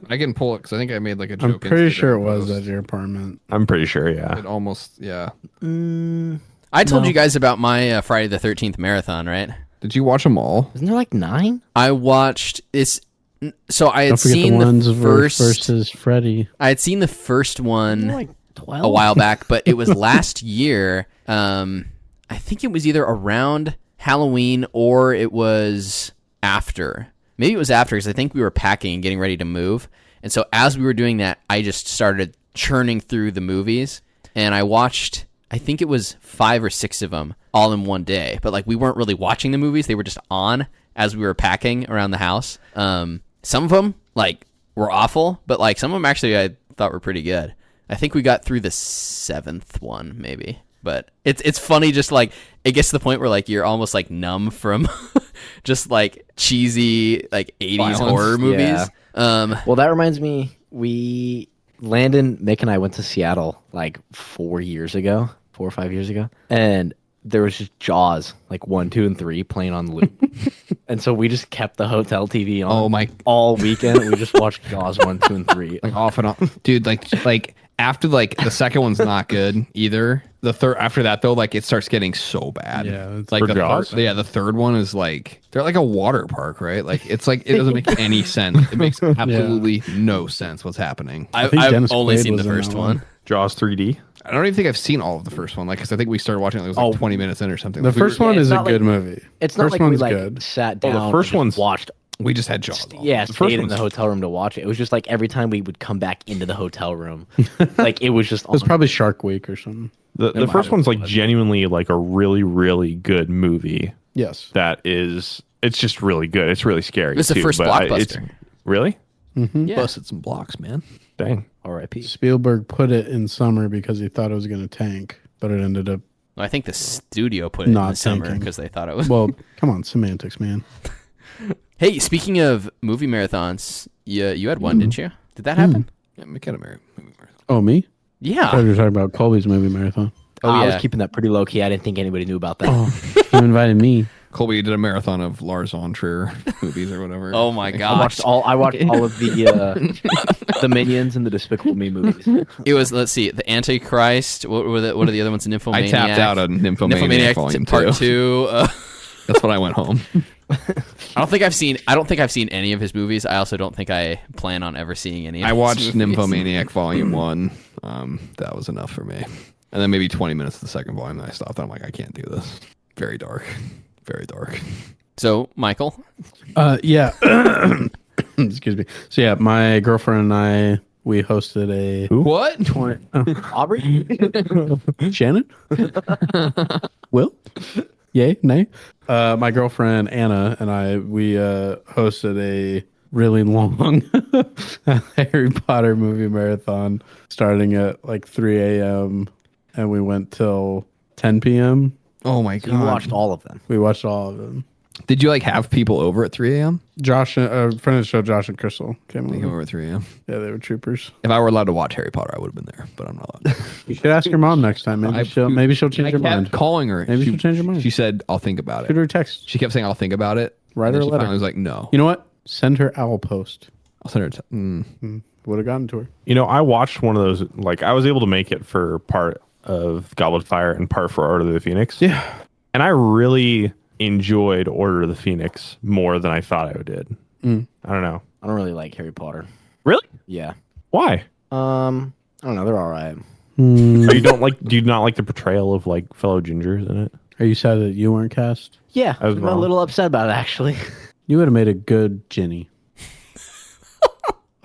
I can pull it because I think I made like a joke. I'm pretty sure it Instagram was post. at your apartment. I'm pretty sure. Yeah, It almost, yeah. I told you guys about my Friday the 13th marathon, right? Did you watch them all? Isn't there like 9? I watched it's so I had Don't forget seen the ones the first versus Freddy. I had seen the first one Like 12. a while back, but it was last year. I think it was either around Halloween or it was after. Maybe it was after because I think we were packing and getting ready to move. And so as we were doing that, I just started churning through the movies and I watched, I think it was 5 or 6 of them all in one day. But like we weren't really watching the movies. They were just on as we were packing around the house. Some of them like were awful, but like some of them actually I thought were pretty good. I think we got through the 7th one maybe. But it's funny, just like it gets to the point where like you're almost like numb from just like cheesy like 80s Violence. horror movies. Yeah. Well, that reminds me, Landon, Mick, and I went to Seattle like 4 or 5 years ago, and there was just Jaws, like 1, 2, and 3 playing on loop, and so we just kept the hotel TV on. Oh my- all weekend. We just watched Jaws 1, 2, and 3. Like off and on. Dude, like after like the second one's not good either. The third after that though, like it starts getting so bad. Yeah, it's like for the Jaws? the third one is like they're like a water park, right? Like it's like it doesn't make any sense. It makes absolutely no sense what's happening. I think I've Dennis only Quaid seen the was in first that one. Jaws 3D. I don't even think I've seen all of the first one, like because I think we started watching it was like 20 minutes in or something. The Like, first we, one it's is a not good like- movie. It's not First like we one's like good. sat Oh, the down. first and one's- just watched. we just had Jaws. all. Yeah, The first stayed in one's- the hotel room to watch it. It was just like every time we would come back into the hotel room, like it was just. It was probably Shark Week or something. The first one's like genuinely like a really really good movie. Yes. That is, it's just really good. It's really scary. It's the too, first but blockbuster. Really? Yeah. Busted some blocks, man. Dang. R.I.P. Spielberg put it in summer because he thought it was going to tank, but it ended up. I think the studio put it in Not the summer thinking. because they thought it was. Well, come on, semantics, man. Hey, speaking of movie marathons, you had one, didn't you? Did that happen? Yeah, McKenna movie marathon. Oh, me? I Yeah. thought you were talking about Colby's movie marathon. I was yeah. keeping that pretty low key. I didn't think anybody knew about that. Oh, you invited me. Colby did a marathon of Lars von Trier movies or whatever. Oh my I gosh. watched all of the Minions and the Despicable Me movies. It was, let's see, the Antichrist. What are the other ones? Nymphomaniac. I tapped out on Nymphomaniac Volume Part 2. 2. That's when I went home. I don't think I've seen any of his movies. I also don't think I plan on ever seeing any. Of I his watched movies. Nymphomaniac Volume 1. That was enough for me. And then maybe 20 minutes of the second volume, and I stopped. I'm like, I can't do this. Very dark. Very dark. So, Michael, Yeah. Excuse me. So, yeah, my girlfriend and I, we hosted a. What? 20, Aubrey? Shannon? Will? Yay? Nay? My girlfriend Anna and I, we hosted a really long Harry Potter movie marathon starting at like 3 a.m. and we went till 10 p.m. Oh my You god! watched all of them. We watched all of them. Did you like have people over at 3 a.m.? Josh, a friend of the show, Josh and Crystal came They came over. over at 3 a.m. Yeah, they were troopers. If I were allowed to watch Harry Potter, I would have been there, but I'm not allowed. You should ask your mom next time. Maybe she'll change I her kept mind. calling her. Maybe she'll change her mind. She said, "I'll think about Shoot it." her a text. She kept saying, "I'll think about it." Write And her then a she letter. finally was like, "No." You know what? Send her owl post. I'll send her. Would have gotten to her. You know, I watched one of those. Like, I was able to make it for part of Goblet of Fire and part for Order of the Phoenix. Yeah. And I really enjoyed Order of the Phoenix more than I thought I did. I don't know. I don't really like Harry Potter. Really? Yeah. Why? I don't know. They're all right. Or you don't like? Do you not like the portrayal of like fellow gingers in it? Are you sad that you weren't cast? Yeah, I was I'm a wrong. little upset about it, actually. You would have made a good Ginny.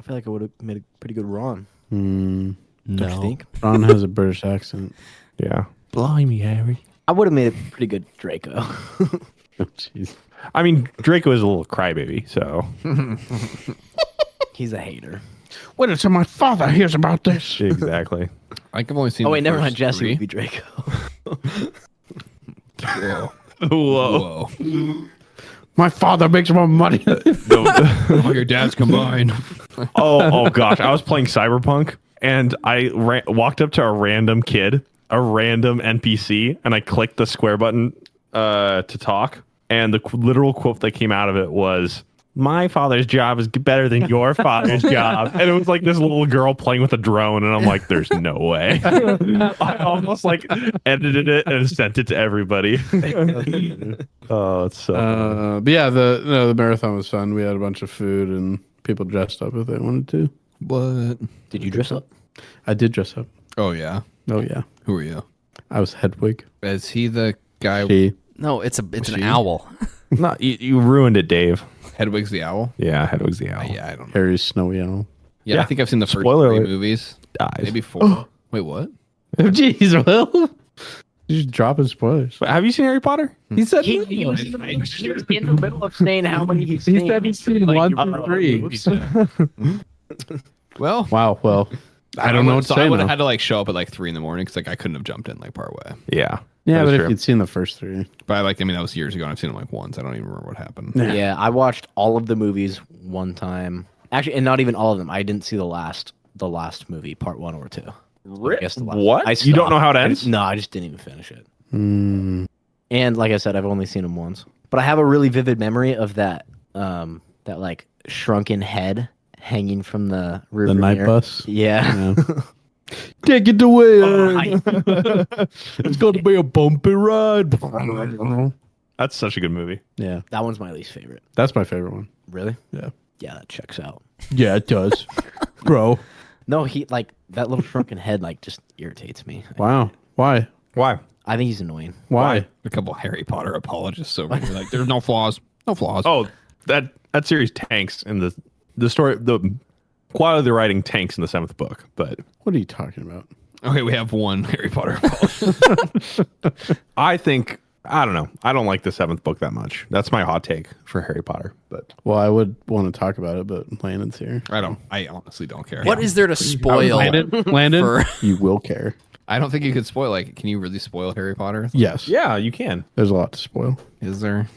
I feel like I would have made a pretty good Ron. Hmm. Don't you think? Ron has a British accent. Yeah. Blimey, Harry. I would have made a pretty good Draco. Oh, jeez. I mean, Draco is a little crybaby, so He's a hater. Wait until my father hears about this. exactly. I think I've only seen. Oh the wait, never first mind. Jesse three. would be Draco. Whoa. Whoa. Whoa. My father makes more money. All your dads combined. Oh gosh, I was playing Cyberpunk and I walked up to a random kid, a random NPC, and I clicked the square button to talk, and the literal quote that came out of it was, "My father's job is better than your father's job." And it was like this little girl playing with a drone, and I'm like, "There's no way." I almost like edited it and sent it to everybody. Oh, it's so. But yeah, the marathon was fun. We had a bunch of food and people dressed up if they wanted to. What? Did you dress up? I did dress up. Oh yeah. Oh yeah, Who are you? I was Hedwig. Is he the guy? She. No, it's an she? owl. No, you ruined it, Dave. Hedwig's the owl. Yeah, Hedwig's the owl. Yeah, I don't know. Harry's snowy owl. Yeah, I Yeah. think I've seen the first Spoiler three alert. movies. Dies. Maybe 4. Wait, what? Jeez, Will. You just dropping spoilers. But have you seen Harry Potter? He said He was in the middle of saying how many he's seen. He said he's seen Like, 1 through 3. Well, Wow. Well, I don't know what to so say I would now. have had to like show up at like 3 in the morning because like I couldn't have jumped in like part way. Yeah. Yeah, That but is if true. you'd seen the first 3. But I mean that was years ago. And I've seen them like once. I don't even remember what happened. Yeah, I watched all of the movies one time. Actually, and not even all of them. I didn't see the last movie, part 1 or 2. I guess the last- What? I You don't know how it stopped. ends? No, I just didn't even finish it. Mm. And like I said, I've only seen them once. But I have a really vivid memory of that that like shrunken head hanging from the rear The night mirror. bus. Yeah. Yeah. Take it away. Right. It's going to be a bumpy ride. That's such a good movie. Yeah, That one's my least favorite. that's my favorite one. Really? Yeah. Yeah, that checks out. Yeah, it does, bro. No, he like that little shrunken head like just irritates me. Wow. Why? Why? I think he's annoying. Why? A couple Harry Potter apologists over here like there's no flaws. No flaws. Oh, that series tanks in the story. The quality of the writing tanks in the 7th book, but What are you talking about? Okay, we have one Harry Potter apologist. I think I don't know. I don't like the 7th book that much. That's my hot take for Harry Potter. But Well, I would want to talk about it, but Landon's here. I honestly don't care. What is there to spoil? Landon, for- you will care. I don't think you could spoil. Like, can you really spoil Harry Potter? Yes. yeah, you can. There's a lot to spoil. Is there?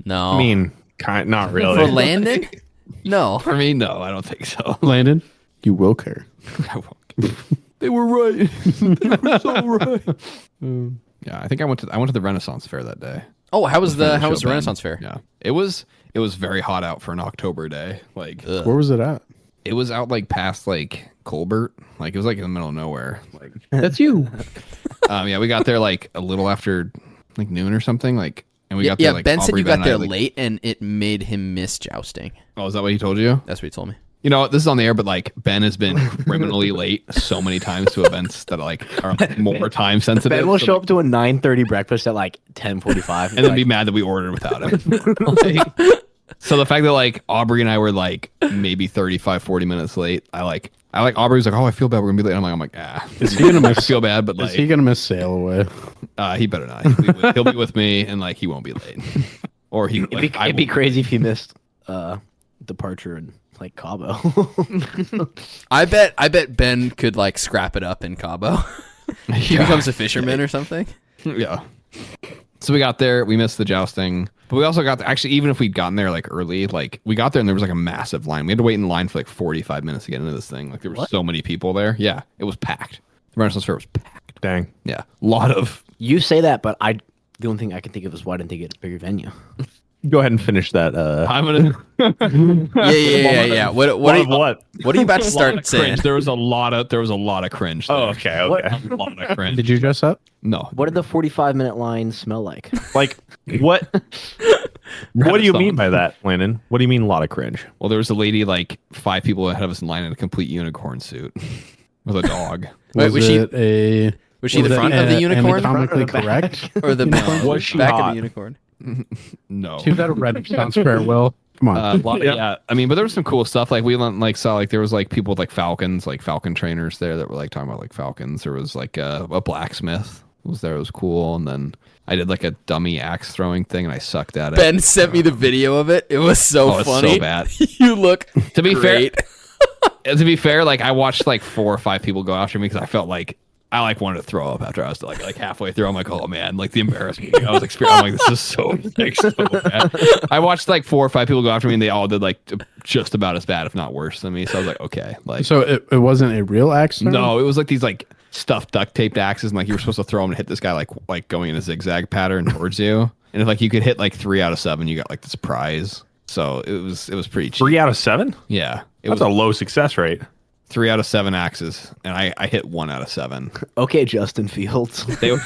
No. I mean, not really. for Landon? No. For me, no, I don't think so. Landon, you will care. I won't. They were right. They were so right. Yeah, I think I went to the Renaissance Fair that day. Oh, how was the Show Ben. Renaissance Fair? Yeah, it was very hot out for an October day. Like Ugh. Where was it at? it was out like past like Colbert. Like it was like in the middle of nowhere. Like That's you. yeah, we got there like a little after like noon or something. Like and we got there like Ben said Aubrey, you got and I, there like- late and it made him miss jousting. Oh, is that what he told you? That's what he told me. You know, this is on the air, but like Ben has been criminally late so many times to events that like are like, more time sensitive. Ben will So, show like, up to a 9:30 breakfast at like 10:45, and then be mad that we ordered without him. Like, so the fact that like Aubrey and I were like maybe 35, 40 minutes late, I like Aubrey was like, "Oh, I feel bad. We're gonna be late." I'm like, Is he gonna I miss? feel bad, but Is he like, gonna miss sail away? he better not. He'll be with me, and like he won't be late, or he. It'd Like, be, I it'd be won't crazy if he missed departure in like Cabo. I bet Ben could like scrap it up in Cabo. He becomes a fisherman or something. Yeah. So we got there. We missed the jousting, but we also got there, actually, even if we'd gotten there like early, like we got there and there was like a massive line. We had to wait in line for like 45 minutes to get into this thing. Like there were so many people there. Yeah, it was packed. The Renaissance Fair was packed. Dang. Yeah, a lot of. You say that, but the only thing I can think of is why didn't they get a bigger venue? Go ahead and finish that. I'm gonna. Yeah. What are you about to start saying? Cringe. There was a lot of cringe. There. Oh, okay. A lot of cringe. Did you dress up? No. What did the 45-minute line smell like? Like what? What do you mean by that, Landon? What do you mean a lot of cringe? Well, there was a lady like 5 people ahead of us in line in a complete unicorn suit with a dog. Wait, was she it a? was she the was it front of the unicorn Anatomically correct. or the Was she back hot? of the unicorn? No. She was at a Renaissance fair. Will Come on. Yeah, I mean, but there was some cool stuff. Like we saw like there was like people with like falcons, like falcon trainers there that were like talking about like falcons. There was like a blacksmith was there. It was cool. And then I did like a dummy axe throwing thing, and I sucked at it. Ben sent me the video of it. It was so it's funny. so bad. You look To be great. fair, like I watched like 4 or 5 people go after me because I felt like I like wanted to throw up after I was like halfway through. I'm like, oh man, like the embarrassment. I was I'm like, this is so bad. I watched like 4 or 5 people go after me, and they all did like just about as bad, if not worse than me. So I was like, okay, like So it wasn't a real axe throw? no, it was like these like stuffed duct taped axes, and like you were supposed to throw them and hit this guy like going in a zigzag pattern towards you. And if like you could hit like 3 out of 7, you got like this prize. So it was pretty cheap. 3 out of 7? Yeah, it That's was a low success rate. 3 out of 7 axes, and I hit 1 out of 7. Okay, Justin Fields. They were,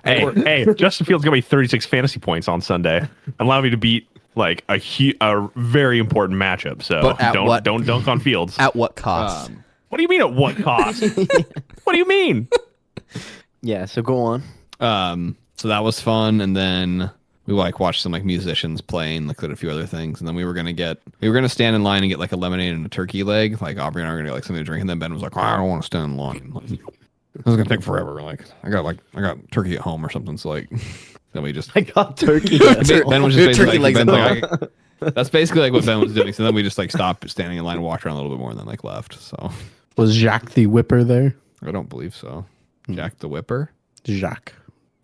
Hey, Justin Fields got me 36 fantasy points on Sunday, allowed me to beat like a very important matchup. So But at what- don't dunk on Fields. At what cost? What do you mean at what cost? What do you mean? Yeah, so go on. so that was fun, and then we like watched some like musicians playing, like did a few other things, and then we were gonna stand in line and get like a lemonade and a turkey leg. Like Aubrey and I were gonna get like something to drink, and then Ben was like, I don't want to stand in line. Like, this is gonna take forever. Like I got turkey at home or something. So like then we just I got turkey. Ben was just basically Turkey like, legs Ben's at like, that's basically like what Ben was doing. So then we just like stopped standing in line and walked around a little bit more, and then like left. So Was Jacques the Whipper there? I don't believe so. Jack the Whipper? Jacques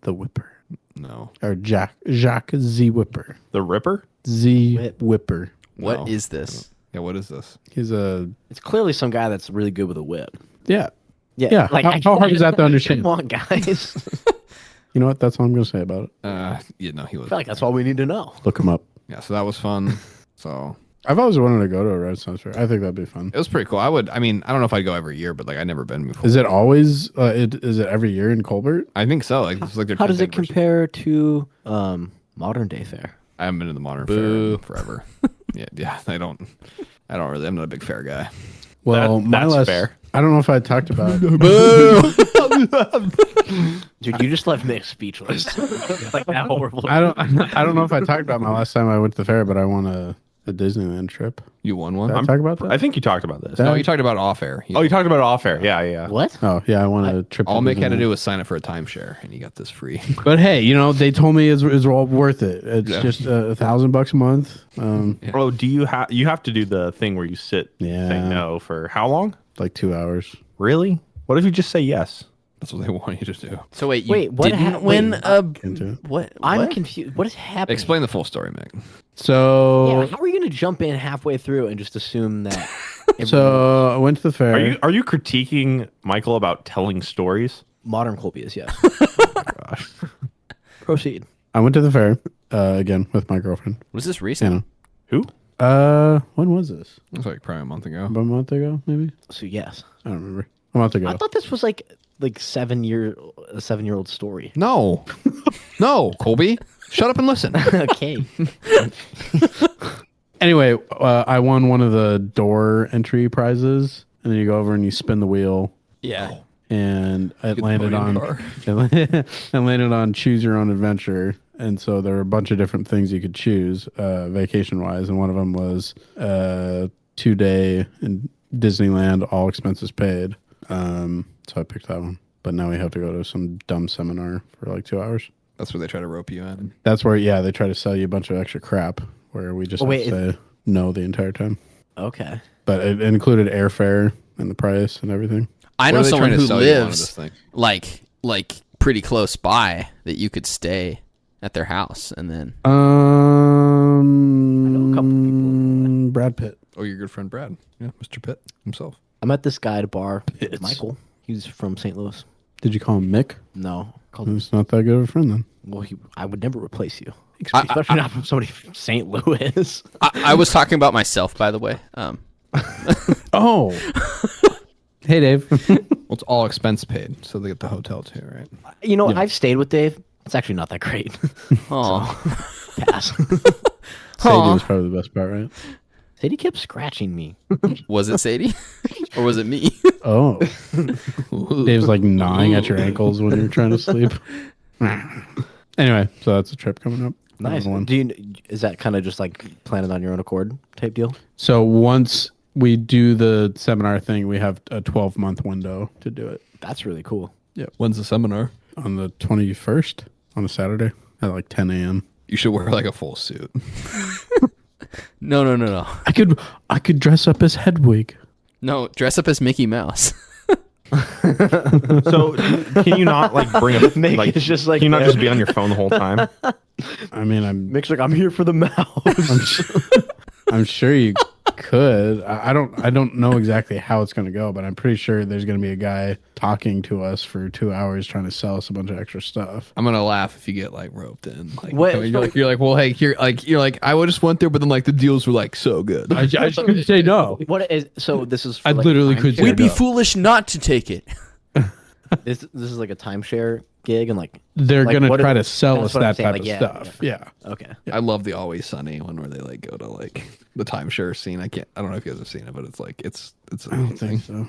the Whipper. No. Or Jacques Z Whipper. The Ripper? Z Whipper. What No. is this? Yeah, what is this? He's a... It's clearly some guy that's really good with a whip. Yeah. Yeah, Yeah, how hard is that to understand? Come on, guys. You know what? That's all I'm going to say about it. Yeah, no, he was. I feel like that's all we need to know. Look him up. Yeah, so that was fun. So I've always wanted to go to a Renaissance fair. I think that'd be fun. it was pretty cool. I don't know if I'd go every year, but like I'd never been before. Is it always... is it every year in Colbert? I think so. Like it's like their How does 10th it anniversary. compare to modern day fair? I haven't been to the modern Boo. fair in forever. yeah. I don't really. I'm not a big fair guy. Well, That's fair. I don't know if I talked about... Dude, you just left me speechless. Like that horrible. I don't know if I talked about my last time I went to the fair, but I won a Disneyland trip. You won one? Did I talk about that? I think you talked about this. No, you talked about off air. Oh, you talked about it off air. Yeah. What? Oh, yeah, I won a trip. All to Mick had to Disneyland. do was sign up for a timeshare, and you got this free. But hey, they told me it's all worth it. It's just $1,000 a month. Oh, do you have to do the thing where you sit Yeah. say no for how long? Like 2 hours. Really? What if you just say yes? That's what they want you to do. So wait, you Wait, what didn't win a Into it. what? I'm what? confused. What is happening? Explain the full story, Mick. So, Yeah, how are you going to jump in halfway through and just assume that? so I went to the fair. Are you critiquing Michael about telling stories? Modern Colby is yes. Proceed. I went to the fair again with my girlfriend. Was this recent? Who? When was this? It was like probably a month ago. About a month ago, maybe. So yes, I don't remember. A month ago. I thought this was like a 7-year-old story. No, no, Colby, shut up and listen. Okay. Anyway, I won one of the door entry prizes, and then you go over and you spin the wheel, Yeah. and it the landed podium on car. it landed on choose your own adventure. And so there were a bunch of different things you could choose vacation wise, and one of them was 2-day in Disneyland, all expenses paid. So I picked that one. But now we have to go to some dumb seminar for like 2 hours. That's where they try to rope you in. That's where they try to sell you a bunch of extra crap where we just have wait, to say no the entire time. Okay. But it included airfare and the price and everything. I What know are they someone trying to who sell you on this lives thing? like pretty close by that you could stay at their house and then know a couple people. Brad Pitt. Oh, your good friend Brad. Yeah, Mr. Pitt himself. I met this guy at a bar. Michael. He's from St. Louis. Did you call him Mick? No. Called him. He's not that good of a friend then. Well, I would never replace you. I- Especially not from somebody from St. Louis. I was talking about myself, by the way. Oh. Hey, Dave. Well, it's all expense paid, so they get the hotel too, right? You know, I've stayed with Dave. It's actually not that great. Oh, Pass. Sadie was probably the best part, right? Sadie kept scratching me. was it Sadie or was it me? Oh. Dave's like gnawing at your ankles when you're trying to sleep. Anyway, so that's a trip coming up. Nice. One. Is that kind of just like planning on your own accord type deal? So once we do the seminar thing, we have a 12-month window to do it. That's really cool. When's the seminar? On the 21st, on a Saturday at like 10 a.m. You should wear like a full suit. No. I could dress up as Hedwig. No, dress up as Mickey Mouse. So can you not like bring up like it's just like can you not just be on your phone the whole time? I mean, Mick's like, I'm here for the mouse. I'm sure you could. I don't know exactly how it's going to go, but I'm pretty sure there's going to be a guy talking to us for 2 hours trying to sell us a bunch of extra stuff. I'm gonna laugh if you get like roped in. Like What? you're like, well, hey, here, you're like, I just went there, but then like the deals were like so good. I should say no. What is so? This is. For I like literally timeshare? could say We'd be no. foolish not to take it. This is like a timeshare gig, and like They're like, going to what try if- to sell that's us what I'm that saying, type like, of yeah, stuff. Yeah. okay. I love the Always Sunny one where they like go to like the timeshare scene. I don't know if you guys have seen it, but it's like it's I don't amazing. think so.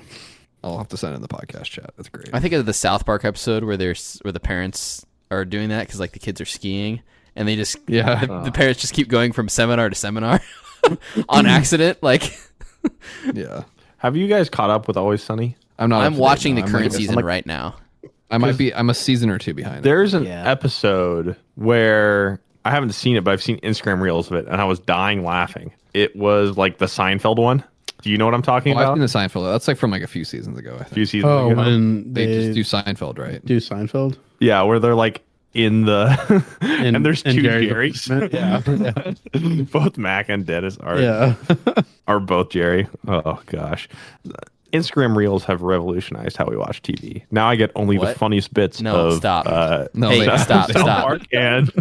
I'll have to send it in the podcast chat. That's great. I think of the South Park episode where the parents are doing that because like the kids are skiing and they just the parents just keep going from seminar to seminar on accident. Like yeah. Have you guys caught up with Always Sunny? I'm not. up I'm to date watching now. the I'm current like- season right now. I might be. I'm a season or two behind. There's an Yeah. episode where I haven't seen it, but I've seen Instagram reels of it, and I was dying laughing. It was like the Seinfeld one. Do you know what I'm talking I've about? seen the Seinfeld. That's like from like a few seasons ago. I A think. few seasons Oh, ago. when They they just do Seinfeld, right? do Seinfeld? Yeah, where they're like in the and there's in two Jerry's Jerrys. apartment? Yeah. Both Mac and Dennis are Yeah. are both Jerry. Oh gosh. Instagram reels have revolutionized how we watch TV. Now I get only What? the funniest bits No, of stop. No, Hey, they- stop, South stop. Park and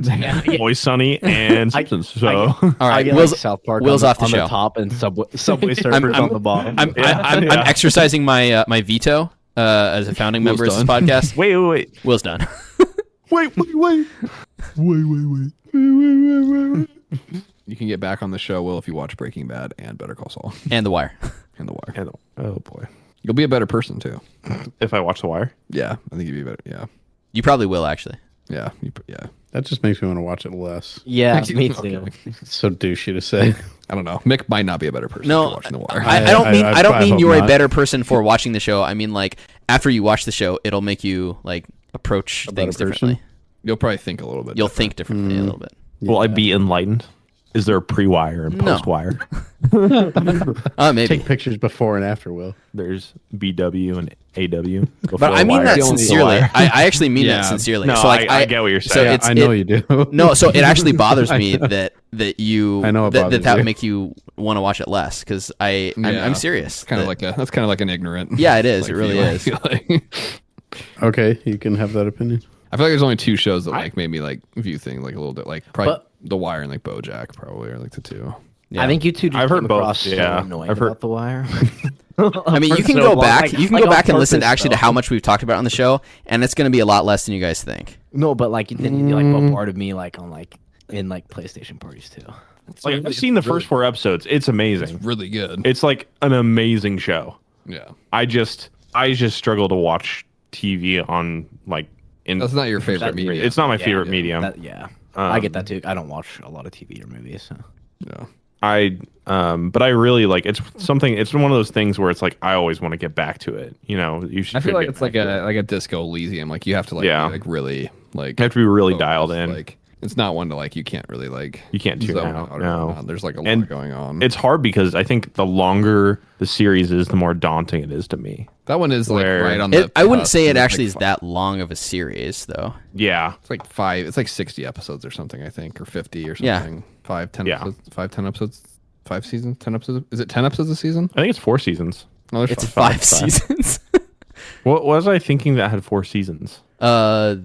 Always Sunny and Simpsons. So All I right, get Will's, like South Park Will's on, off the on show. the top and Subway Surfers I'm- on the bottom. I'm Yeah. exercising my my veto as a founding member of this done. podcast. wait. Will's done. Wait. You can get back on the show, Will, if you watch Breaking Bad and Better Call Saul And The Wire. and The Wire. And, oh boy. You'll be a better person too. If I watch The Wire. Yeah, I think you'd be better. Yeah, You probably will actually. yeah, yeah. That just makes me want to watch it less. Yeah, me Okay. too. It's so douchey to say. I don't know. Mick might not be a better person No, for watching The Wire. I don't mean I don't I mean hope you're a not. better person for watching the show. I mean like after you watch the show, it'll make you like approach better things person? differently. You'll probably think a little bit. You'll different. think differently a little bit. Will I be enlightened? Is there a pre-wire and No. post-wire? Maybe. Take pictures before and after, Will. There's BW and AW. But I mean that sincerely. I actually mean Yeah. that sincerely. No, so like I get what you're so saying. it's, I know it- you do. No, so it actually bothers me that you I know it that bothers that you. would make you want to watch it less because I'm serious. Kind of That- like that's kind of like an ignorant. Yeah, it is. like, It really feeling. is. I feel like, Okay, you can have that opinion. I feel like there's only two shows that like made me like view things like a little bit like probably But- The Wire and like BoJack probably are like the two. Yeah. I think you two just I've heard came both, across so yeah. annoying I've heard- about The Wire. I mean, you can So go long, back. like- You can like go on back and listen purpose, actually to though. how much we've talked about on the show, and it's going to be a lot less than you guys think. No, but like then you like bombarded me like on like in like PlayStation parties too. Like I've seen the first 4 episodes. It's amazing. Really good. It's like an amazing show. Yeah. I just struggle to watch TV on like in. That's not your favorite medium. It's not my Yeah, favorite yeah, medium. I get that too. I don't watch a lot of TV or movies. So. Yeah. But I really like it's something. It's one of those things where it's like I always want to get back to it. You know, you should. I feel like get it's like back to it. a disco Elysium. Like you have to like Yeah. be, like really like You have to be really focused. dialed in. Like it's not one to like you can't really like You can't tune zone out, or no. whatnot. There's like a lot And going on. It's hard because I think the longer the series is, the more daunting it is to me. that one is like where- right on the. I wouldn't cusp, say it and it's, actually like, is that long of a series, though. Yeah, It's like 5. It's like 60 episodes or something, I think, or 50 or Yeah. something. 5, 10 Yeah. episodes. 5, 10 episodes. 5 seasons. 10 episodes. Is it 10 episodes a season? I think it's 4 seasons. No, there's It's five. 5 seasons. What was I thinking that had 4 seasons? The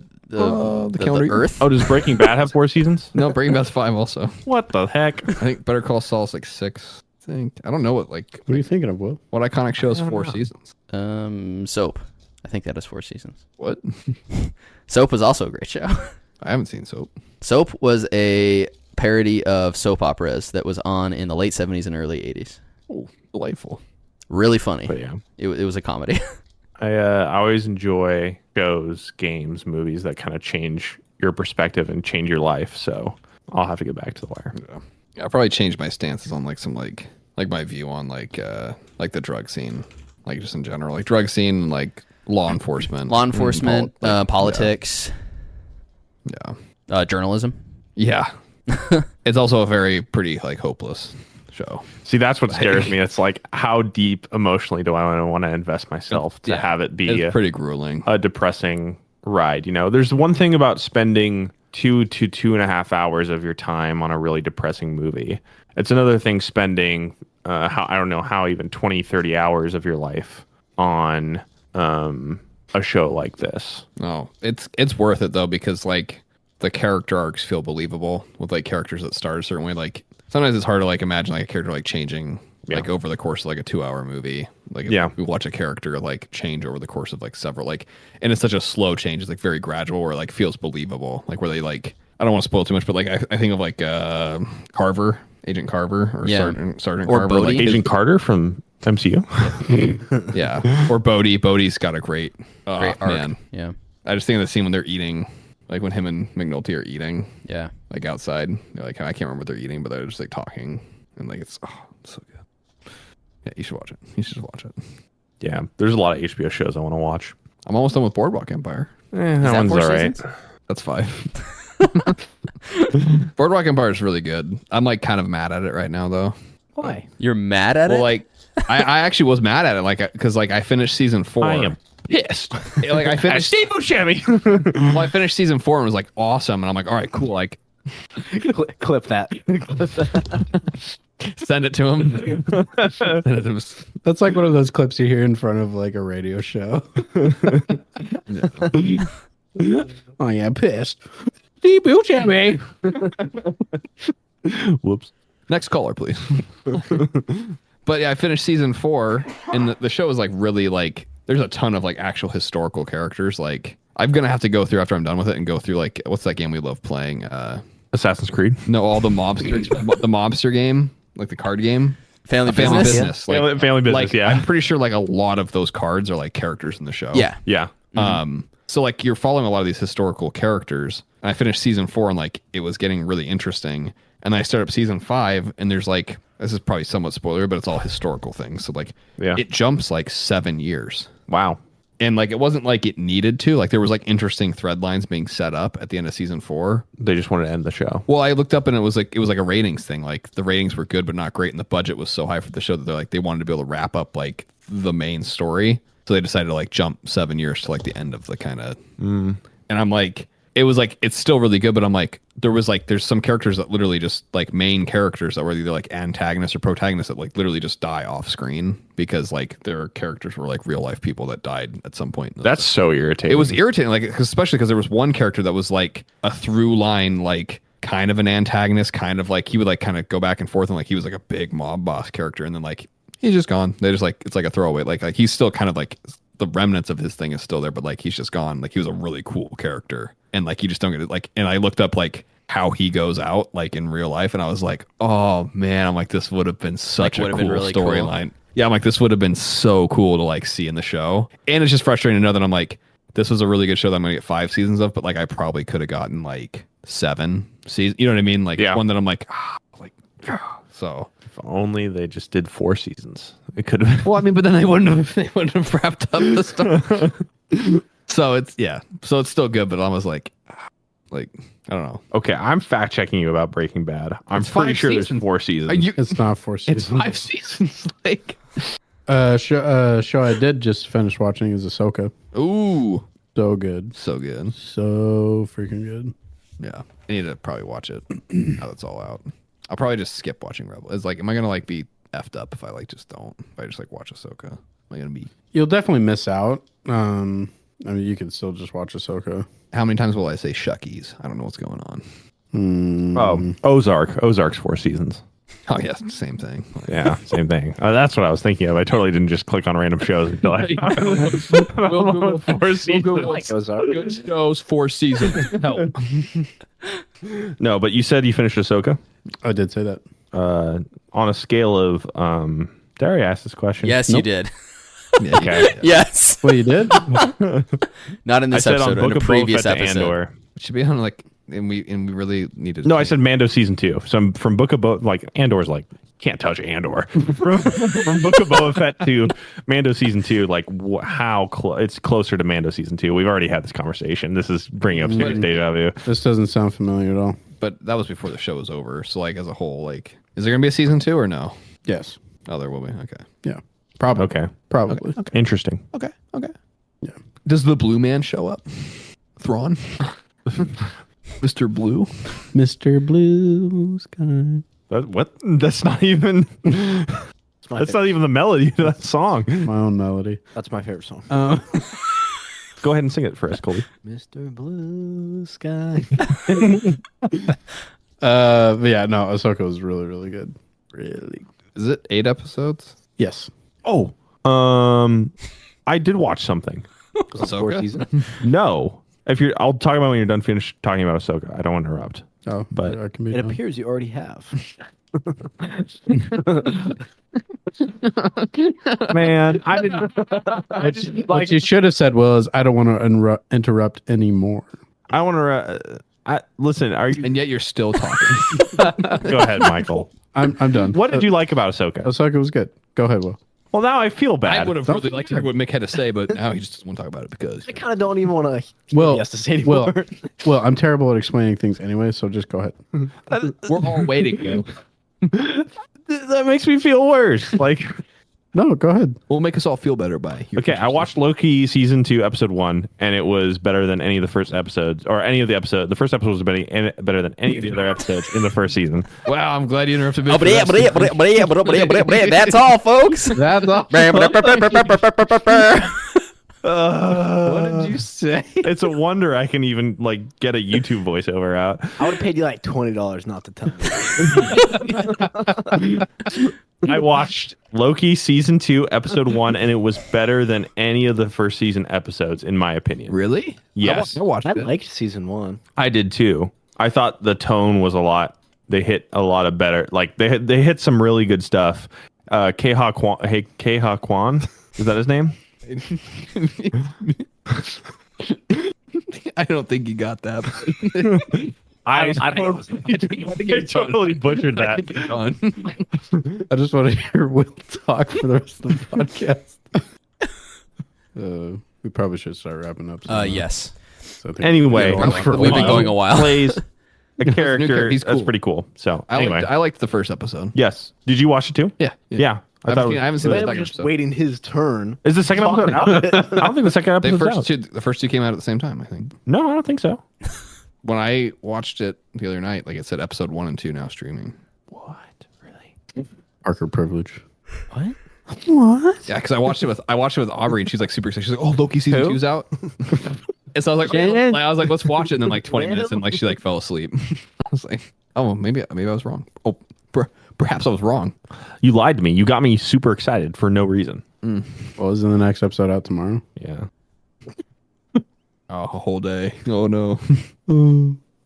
calendar- Earth. Oh, does Breaking Bad have 4 seasons? No, Breaking Bad's 5 also. What the heck? I think Better Call Saul's like 6. I think. I don't know what What are you thinking of, Will? what iconic show has 4 seasons. Soap. I think that is 4 seasons. What? Soap was also a great show. I haven't seen Soap. Soap was a parody of soap operas that was on in the late 70s and early 80s. Oh, delightful. Really funny. But yeah, It was a comedy. I always enjoy shows, games, movies that kind of change your perspective and change your life. So I'll have to get back to The Wire. Yeah, I'll probably change my stances on like some like my view on like the drug scene, like just in general, like drug scene, like law enforcement, politics, journalism. Yeah, it's also a very pretty like hopeless show. See, that's what scares me. It's like, how deep emotionally do I want to invest myself to have it be it's pretty grueling, a depressing ride? You know, there's one thing about spending 2 to 2.5 hours of your time on a really depressing movie. It's another thing spending I don't know how even 20, 30 hours of your life on a show like this. No, it's worth it though, because like the character arcs feel believable with like characters that start a certain way. Like sometimes it's hard to like imagine like a character like changing like over the course of like a 2-hour movie. Like if we watch a character like change over the course of like several like, and it's such a slow change. It's like very gradual where it like feels believable. Like where they like, I don't want to spoil too much, but like I think of like Carver, Agent Carver, or Sergeant or Carver, Bodhi. like Agent Carter from MCU. yeah, or Bodhi. Bodhi's got a great Great arc. man. Yeah. I just think of the scene when they're eating, like when him and McNulty are eating, Yeah. like outside. They're like, I can't remember what they're eating, but they're just like talking, and like it's so good. Yeah, you should watch it. You should just watch it. Yeah, there's a lot of HBO shows I want to watch. I'm almost done with Boardwalk Empire. That one's 4 all right. seasons? That's 5. Boardwalk Empire is really good. I'm like kind of mad at it right now though. Why? You're mad at it? Well, like I actually was mad at it, like because like I finished season 4. I am pissed. Like I finished Steve Buscemi. well, I finished season 4 and was like awesome, and I'm like, all right, cool. Like Clip that. send it to him. Send it to him. That's like one of those clips you hear in front of like a radio show. Oh yeah, pissed. Steve Buscemi. Whoops. Next caller, please. But yeah, I finished season 4, and the show is like really like there's a ton of like actual historical characters. Like I'm gonna have to go through after I'm done with it and go through like what's that game we love playing? Assassin's Creed. No, all the mobsters, the mobster game, like the card game. Family Family business? business. Like, Family Business, like, yeah. I'm pretty sure like a lot of those cards are like characters in the show. Yeah. Yeah. So like you're following a lot of these historical characters. And I finished season 4 and like it was getting really interesting. And I started up season 5 and there's like, this is probably somewhat spoiler, but it's all historical things. So like it jumps like 7 years. Wow. And like it wasn't like it needed to. Like there was like interesting thread lines being set up at the end of season 4. They just wanted to end the show. Well, I looked up and it was like a ratings thing. Like the ratings were good but not great, and the budget was so high for the show that they wanted to be able to wrap up like the main story. So they decided to like jump 7 years to like the end of the kind of. And I'm like, it was like it's still really good, but I'm like there's some characters that literally just like main characters that were either like antagonists or protagonists that like literally just die off screen because like their characters were like real life people that died at some point. That's so irritating. It was irritating, like especially because there was one character that was like a through line, like kind of an antagonist, kind of like he would like kind of go back and forth, and like he was like a big mob boss character, and then like he's just gone. They just like it's like a throwaway. Like he's still kind of like the remnants of his thing is still there, but like he's just gone. Like he was a really cool character, and like you just don't get it. Like, and I looked up like how he goes out like in real life, and I was like, oh man, I'm like this would have been such a cool really cool. storyline. Yeah, I'm like this would have been so cool to like see in the show, and it's just frustrating to know that I'm like this was a really good show that I'm gonna get 5 seasons of, but like I probably could have gotten like 7 seasons. You know what I mean? Like one that I'm like, so. If only they just did 4 seasons. It could have. Well, I mean, but then they wouldn't have wrapped up the stuff. So it's still good, but almost like I don't know. Okay, I'm fact checking you about Breaking Bad. I'm It's pretty 5 sure seasons. there's 4 seasons. It's not 4 seasons. It's 5 seasons. Like, Show I did just finish watching is Asoka. ooh, So good. so good. So freaking good. Yeah, I need to probably watch it now that's all out. I'll probably just skip watching Rebel. It's like, am I gonna like be effed up if I like just don't? If I just like watch Ahsoka, am I gonna be? You'll definitely miss out. I mean, you can still just watch Ahsoka. How many times will I say Shuckies? I don't know what's going on. Ozark. Ozark's 4 seasons. Oh yes, same thing. Yeah, same thing. That's what I was thinking of. I totally didn't just click on random shows until I We'll 4 seasons. Like Ozark. Good shows, 4 seasons. No. No, but you said you finished Ahsoka. I did say that. On a scale of, did I already ask this question? Yes, you did. Okay. Yes. Well, you did? Not in I this said episode, on in Book a of previous Boba Fett to episode. Andor. It should be on like and we really needed. No, I said Mando season 2. So I'm from Book of Boba. Like Andor's like can't touch Andor. from Book of Boba Fett to Mando season 2. Like how it's closer to Mando season 2. We've already had this conversation. This is bringing up serious deja vu. This doesn't sound familiar at all. But that was before the show was over. So like as a whole, like, is there gonna be a season 2 or no? Yes. Oh, there will be. Okay. Yeah. Probably. Okay. Probably. Okay. Interesting. Okay. Yeah. Does the Blue Man show up? Thrawn? Mr. Blue? Mr. Blue Sky. What? That's not even. That's not even the melody of that song. My own melody. That's my favorite song. Go ahead and sing it for us, Colby. Mr. Blue Sky. But yeah, no, Asoka was really, really good. Really. Is it 8 episodes? Yes. Oh, I did watch something. Fourth season. No, I'll talk about it when you're done. Finish talking about Ahsoka. I don't want to interrupt. Oh, But I can be It done. appears you already have. Man, I didn't. What you should have said was, I don't want to interrupt anymore. I want to. Listen. Are you? And yet you're still talking. Go ahead, Michael. I'm done. What did you like about Ahsoka? Ahsoka was good. Go ahead, Will. Well, now I feel bad. I would have really liked to hear what Mick had to say, but now he just doesn't want to talk about it because I kind of don't even want to. Well, he has to say anymore. Well, I'm terrible at explaining things anyway, so just go ahead. we're all waiting. That makes me feel worse. Like, No, go ahead. We'll make us all feel better by. okay, I watched Loki season 2, episode 1, and it was better than any of the first episodes, or any of the episodes. The first episode was better than any of the other episodes in the first season. Wow, I'm glid you interrupted me. That's all, folks. That's all. What did you say? It's a wonder I can even like get a YouTube voiceover out. I would have paid you like $20 not to tell me. I watched Loki season 2, episode 1, and it was better than any of the first season episodes, in my opinion. Really? Yes. I watched I it. liked season 1. I did too. I thought the tone was a lot. They hit a lot of better. Like they hit some really good stuff. Keha Kwan, is that his name? I don't think you got that. I I totally butchered that. I just want to hear Will talk for the rest of the podcast. We probably should start wrapping up. soon. Yes. So I think Anyway, we're going for We've been while. going a while. Plays a character. He's That's cool. pretty cool. So anyway, I liked the first episode. yes. Did you watch it too? Yeah. Yeah. I thought I haven't seen it the was- Man second was just episode. waiting his turn. Is the second episode out? I don't think the second episode's out. The first two came out at the same time, I think. No, I don't think so. When I watched it the other night, like it said episode 1 and 2 now streaming. What? Really? Parker privilege. What? Yeah, because I watched it with Aubrey and she's like super excited. She's like, "Oh, Loki season 2's out." And so I was like, I was like, "Let's watch it." And then like 20 minutes and like she like fell asleep. I was like, "Oh, maybe I was wrong. Oh, perhaps I was wrong." You lied to me. You got me super excited for no reason. Well, isn't the next episode out tomorrow? Yeah. Oh, a whole day. Oh no.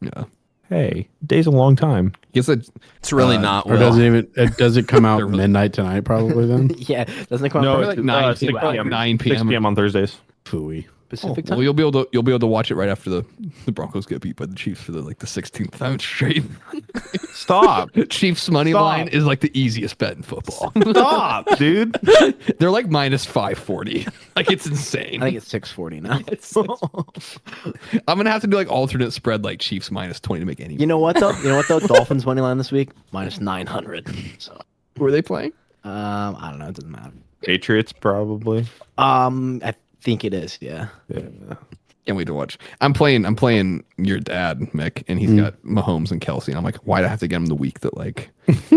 Yeah. Hey, day's a long time. Guess that It's really not. Or Will. does it even? Does it come out They're really- midnight tonight? Probably then. Yeah, doesn't it come out No, like 9 6 p.m. 9 6 p.m. p.m. on Thursdays. Fooey. Pacific Well, time? you'll be able to watch it right after the Broncos get beat by the Chiefs for the 16th time straight. Stop. Chiefs money Stop. line is like the easiest bet in football. Stop, dude. They're like minus 540. Like it's insane. I think it's 640 now. I'm gonna have to do like alternate spread like Chiefs minus 20 to make any. You know what though? Dolphins money line this week minus 900. So Who are they playing? I don't know. It doesn't matter. Patriots, probably. I think it is. Yeah. Yeah. Can't wait to watch. I'm playing your dad, Mick, and he's got Mahomes and Kelsey. And I'm like, why'd I have to get him the week that like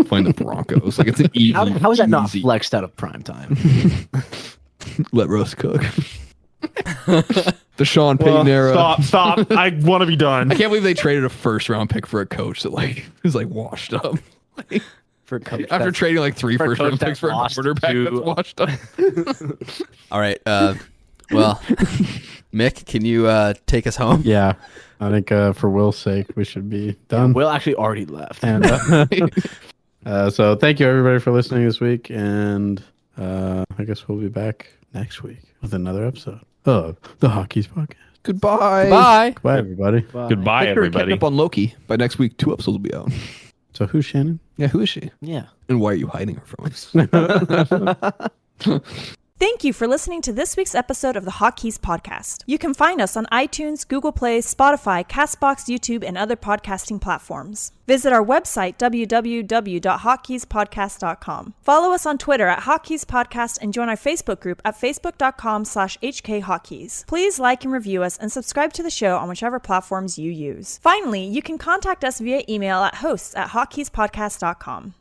playing the Broncos? Like it's an easy. How is that not easy- flexed out of prime time? Let Russ cook? The Sean Payton era. Stop. I want to be done. I can't believe they traded a first round pick for a coach that like is like washed up. Like, For a coach after that's- trading like 3 for a first round coach picks for a that quarterback to- that's washed up. All right. Well, Mick, can you take us home? Yeah, I think for Will's sake, we should be done. Will actually already left. And so thank you everybody for listening this week, and I guess we'll be back next week with another episode of the Hotkeys podcast. Goodbye. Bye. Bye, everybody. Goodbye, Make sure to catch everybody. up on Loki. By next week, 2 episodes will be out. So who's Shannon? Yeah, who is she? Yeah. And why are you hiding her from us? Thank you for listening to this week's episode of the Hotkeys podcast. You can find us on iTunes, Google Play, Spotify, Castbox, YouTube, and other podcasting platforms. Visit our website, www.hotkeyspodcast.com. Follow us on Twitter at Hotkeys Podcast and join our Facebook group at facebook.com/HKHotkeys. Please like and review us and subscribe to the show on whichever platforms you use. Finally, you can contact us via email at hosts@hotkeyspodcast.com.